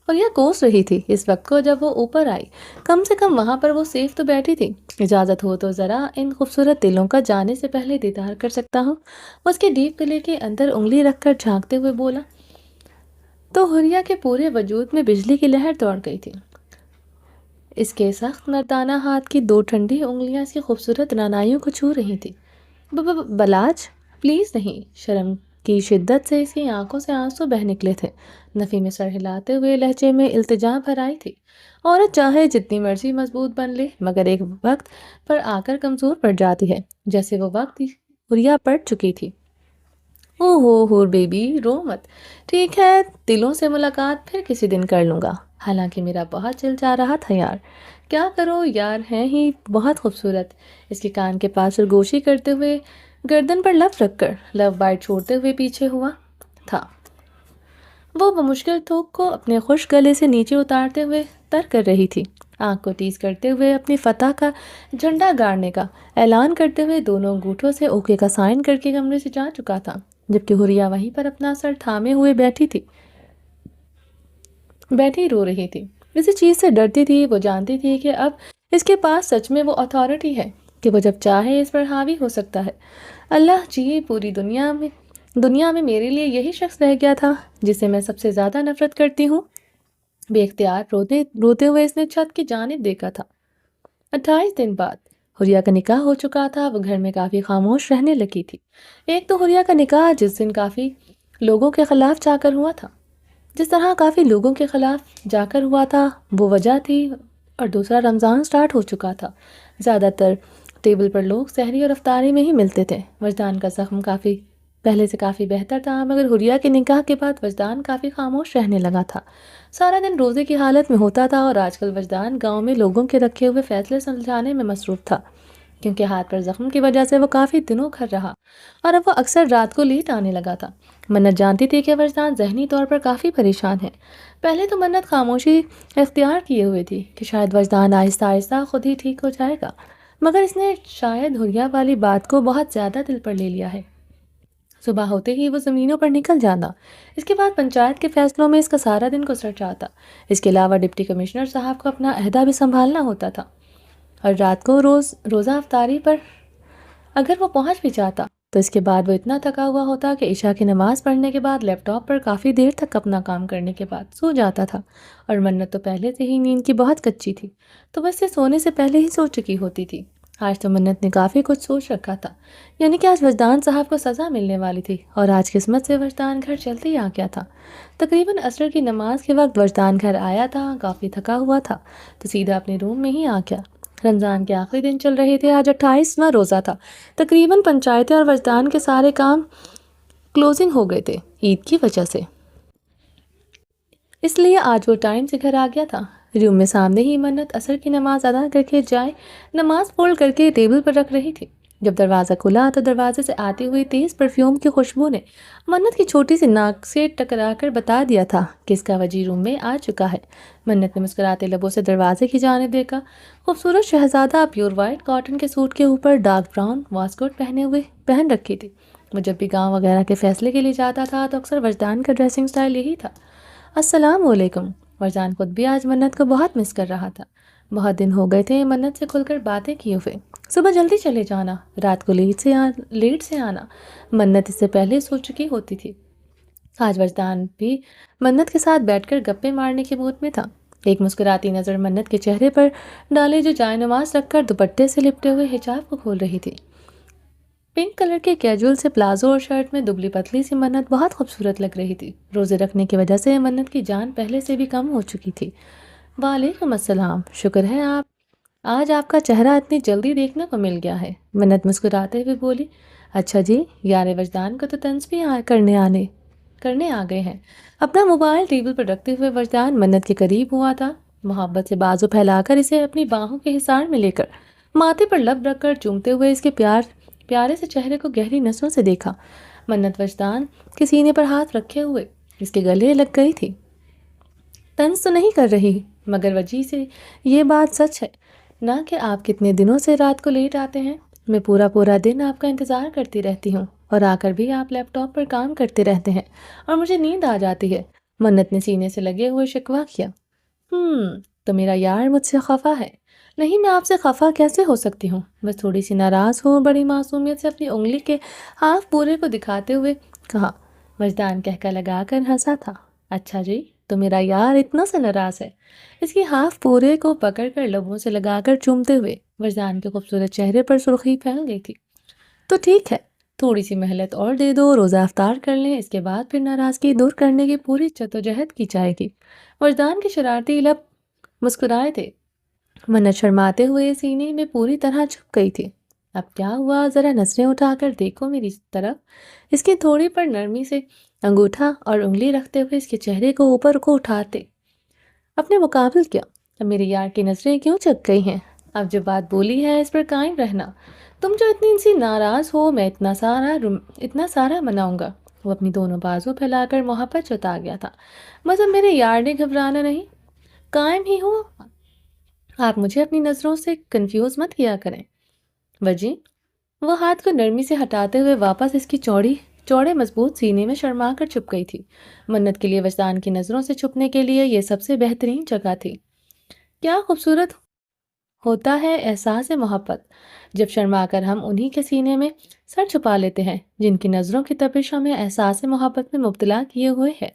حریہ کوس رہی تھی اس وقت کو جب وہ اوپر آئی، کم سے کم وہاں پر وہ سیف تو بیٹھی تھی۔ اجازت ہو تو ذرا ان خوبصورت دلوں کا جانے سے پہلے دیدار کر سکتا ہوں؟ وہ اس کے ڈیپ گلے کے اندر انگلی رکھ کر جھانکتے ہوئے بولا تو حریہ کے پورے وجود میں بجلی کی لہر دوڑ گئی تھی۔ اس کے سخت مردانہ ہاتھ کی دو ٹھنڈی انگلیاں اس کی خوبصورت رانائیوں کو چھو رہی تھی۔ بلاج، پلیز نہیں۔ شرم کی شدت سے اس کی آنکھوں سے آنسو بہہ نکلے تھے۔ نفی میں سر ہلاتے ہوئے لہجے میں التجا بھر آئی تھی، عورت چاہے جتنی مرضی مضبوط بن لے مگر ایک وقت پر آ کر کمزور پڑ جاتی ہے، جیسے وہ وقت حریہ پڑ چکی تھی۔ او ہو بیبی رو مت. ٹھیک ہے دلوں سے ملاقات پھر کسی دن کر لوں گا. حالانکہ میرا بہت چل جا رہا تھا یار. کیا کرو یار ہیں ہی بہت خوبصورت. اس کے کان کے پاس سرگوشی کرتے ہوئے گردن پر لب رکھ کر لو بائٹ چھوڑتے ہوئے پیچھے ہوا تھا. وہ بمشکل تھوک کو اپنے خشک گلے سے نیچے اتارتے ہوئے تر کر رہی تھی. آنکھ کو تیز کرتے ہوئے اپنی فتح کا جھنڈا گاڑنے کا اعلان کرتے ہوئے دونوں انگوٹھوں سے اوکے کا سائن کر کے کمرے سے جا چکا تھا، جبکہ حریہ وہیں پر اپنا سر تھامے ہوئے بیٹھی رو رہی تھی. اسی چیز سے ڈرتی تھی. وہ جانتی تھی کہ اب اس کے پاس سچ میں وہ اتھارٹی ہے کہ وہ جب چاہے اس پر حاوی ہو سکتا ہے. اللہ جی پوری دنیا میں میرے لیے یہی شخص رہ گیا تھا جسے میں سب سے زیادہ نفرت کرتی ہوں. بے اختیار روتے ہوئے اس نے چھت کی جانب دیکھا تھا. 28 دن بعد حریہ کا نکاح ہو چکا تھا. وہ گھر میں کافی خاموش رہنے لگی تھی. ایک تو حریہ کا نکاح جس دن کافی لوگوں کے خلاف جا کر ہوا تھا، جس طرح کافی لوگوں کے خلاف جا کر ہوا تھا وہ وجہ تھی، اور دوسرا رمضان سٹارٹ ہو چکا تھا. زیادہ تر ٹیبل پر لوگ سحری اور افطاری میں ہی ملتے تھے. وجدان کا زخم پہلے سے کافی بہتر تھا، مگر حریہ کے نکاح کے بعد وجدان کافی خاموش رہنے لگا تھا. سارا دن روزے کی حالت میں ہوتا تھا، اور آج کل وجدان گاؤں میں لوگوں کے رکھے ہوئے فیصلے سلجھانے میں مصروف تھا، کیونکہ ہاتھ پر زخم کی وجہ سے وہ کافی دنوں گھر رہا اور اب وہ اکثر رات کو لیٹ آنے لگا تھا. منت جانتی تھی کہ وجدان ذہنی طور پر کافی پریشان ہے. پہلے تو منت خاموشی اختیار کیے ہوئے تھی کہ شاید وجدان آہستہ آہستہ خود ہی ٹھیک ہو جائے گا، مگر اس نے شاید حریہ والی بات کو بہت زیادہ دل پر لے لیا ہے. صبح ہوتے ہی وہ زمینوں پر نکل جانا. اس کے بعد پنچایت کے فیصلوں میں اس کا سارا دن گزر جاتا. اس کے علاوہ ڈپٹی کمشنر صاحب کو اپنا عہدہ بھی سنبھالنا ہوتا تھا، اور رات کو روزہ افطاری پر اگر وہ پہنچ بھی جاتا تو اس کے بعد وہ اتنا تھکا ہوا ہوتا کہ عشاء کی نماز پڑھنے کے بعد لیپ ٹاپ پر کافی دیر تک اپنا کام کرنے کے بعد سو جاتا تھا. اور منت تو پہلے سے ہی نیند کی بہت کچی تھی، تو بس یہ سونے سے پہلے ہی سو چکی ہوتی تھی. آج تو منت نے کافی کچھ سوچ رکھا تھا، یعنی کہ آج وجدان صاحب کو سزا ملنے والی تھی، اور آج قسمت سے وجدان گھر جلدی ہی آ گیا تھا. تقریباً عصر کی نماز کے وقت وجدان گھر آیا تھا. کافی تھکا ہوا تھا تو سیدھا اپنے روم میں ہی آ گیا. رمضان کے آخری دن چل رہے تھے. آج 28واں روزہ تھا. تقریباً پنچایتیں اور وجدان کے سارے کام کلوزنگ ہو گئے تھے عید کی وجہ سے، اس لیے آج وہ ٹائم سے گھر آ گیا تھا. روم میں سامنے ہی منت عصر کی نماز ادا کر کے جائے نماز فولڈ کر کے ٹیبل پر رکھ رہی تھی. جب دروازہ کھلا تو دروازے سے آتی ہوئی تیز پرفیوم کی خوشبو نے منت کی چھوٹی سی ناک سے ٹکرا کر بتا دیا تھا کہ اس کا وجی روم میں آ چکا ہے. منت نے مسکراتے لبوں سے دروازے کی جانب دیکھا. خوبصورت شہزادہ پیور وائٹ کاٹن کے سوٹ کے اوپر ڈارک براؤن واسکوٹ پہن رکھی تھی. وہ جب بھی گاؤں وغیرہ کے فیصلے کے لیے جاتا تھا تو اکثر وجدان کا ڈریسنگ سٹائل یہی تھا. السلام علیکم. وجدان خود بھی آج منت کو بہت مس کر رہا تھا. بہت دن ہو گئے تھے منت سے کھل کر باتیں کیے ہوئے. صبح جلدی چلے جانا، رات کو لیٹ سے آنا، منت اس سے پہلے سوچ چکی ہوتی تھی. آج وجدان بھی منت کے ساتھ بیٹھ کر گپے مارنے کے موڈ میں تھا. ایک مسکراتی نظر منت کے چہرے پر ڈالے جو جائے نماز رکھ کر دوپٹے سے لپٹے ہوئے حجاب کو کھول رہی تھی. پنک کلر کے کیجول سے پلازو اور شرٹ میں دبلی پتلی سی منت بہت خوبصورت لگ رہی تھی. روزے رکھنے کی وجہ سے منت کی جان پہلے سے بھی کم ہو چکی تھی. وعلیکم السلام. شکر ہے آج آپ کا چہرہ اتنی جلدی دیکھنے کو مل گیا ہے. منت مسکراتے ہوئے بولی. اچھا جی، یار وجدان کو تو طنز بھی کرنے آ گئے ہیں. اپنا موبائل ٹیبل پر رکھتے ہوئے وجدان منت کے قریب ہوا تھا. محبت سے بازو پھیلا کر اسے اپنی باہوں کے حصار میں لے کر ماتھے پر لب رکھ کر چومتے ہوئے اس کے پیارے سے چہرے کو گہری نظروں سے دیکھا. منت وجدان کے سینے پر ہاتھ رکھے ہوئے اس کے گلے لگ گئی تھی. طنز تو نہیں کر رہی، مگر وجہ سے یہ بات سچ ہے نہ کہ آپ کتنے دنوں سے رات کو لیٹ آتے ہیں. میں پورا دن آپ کا انتظار کرتی رہتی ہوں، اور آ کر بھی آپ لیپ ٹاپ پر کام کرتے رہتے ہیں اور مجھے نیند آ جاتی ہے. منت نے سینے سے لگے ہوئے شکوہ کیا. تو میرا یار مجھ سے خفا ہے. نہیں، میں آپ سے خفا کیسے ہو سکتی ہوں، بس تھوڑی سی ناراض ہوں. بڑی معصومیت سے اپنی انگلی کے ہاف پورے کو دکھاتے ہوئے کہا. وجدان کہکا لگا کر ہنسا تھا. اچھا جی، تو میرا یار اتنا سے ناراض ہے. اس کی ہاف پورے کو پکڑ کر لبوں سے لگا کر چومتے ہوئے وجدان کے خوبصورت چہرے پر سرخی پھیل گئی تھی. تو ٹھیک ہے، تھوڑی سی مہلت اور دے دو، روزہ افطار کر لیں، اس کے بعد پھر ناراضگی دور کرنے کی پوری جدوجہد کی جائے گی. وجدان کے شرارتی لب مسکرائے تھے. منت شرماتے ہوئے سینے میں پوری طرح چھپ گئی تھی. اب کیا ہوا؟ ذرا نظریں اٹھا کر دیکھو میری طرف۔ اس کی تھوڑی پر نرمی سے انگوٹھا اور انگلی رکھتے ہوئے اس کے چہرے کو اوپر کو اٹھاتے اپنے مقابل کیا۔ اب میرے یار کی نظریں کیوں چک گئی ہیں؟ اب جو بات بولی ہے اس پر قائم رہنا۔ تم جو اتنی سی ناراض ہو، میں اتنا سارا مناؤں گا۔ وہ اپنی دونوں بازو پھیلا کر محبت جتا گیا تھا۔ بس اب میرے یار نے گھبرانا نہیں، قائم ہی ہو۔ آپ مجھے اپنی نظروں سے کنفیوز مت کیا کریں۔ وجہ وہ ہاتھ کو نرمی سے ہٹاتے ہوئے واپس اس کی چوڑے مضبوط سینے میں شرما کر چھپ گئی تھی۔ منت کے لیے وجدان کی نظروں سے چھپنے کے لیے یہ سب سے بہترین جگہ تھی۔ کیا خوبصورت ہوتا ہے احساس محبت جب شرما کر ہم انہی کے سینے میں سر چھپا لیتے ہیں جن کی نظروں کی تپش ہمیں احساس محبت میں مبتلا کیے ہوئے ہے۔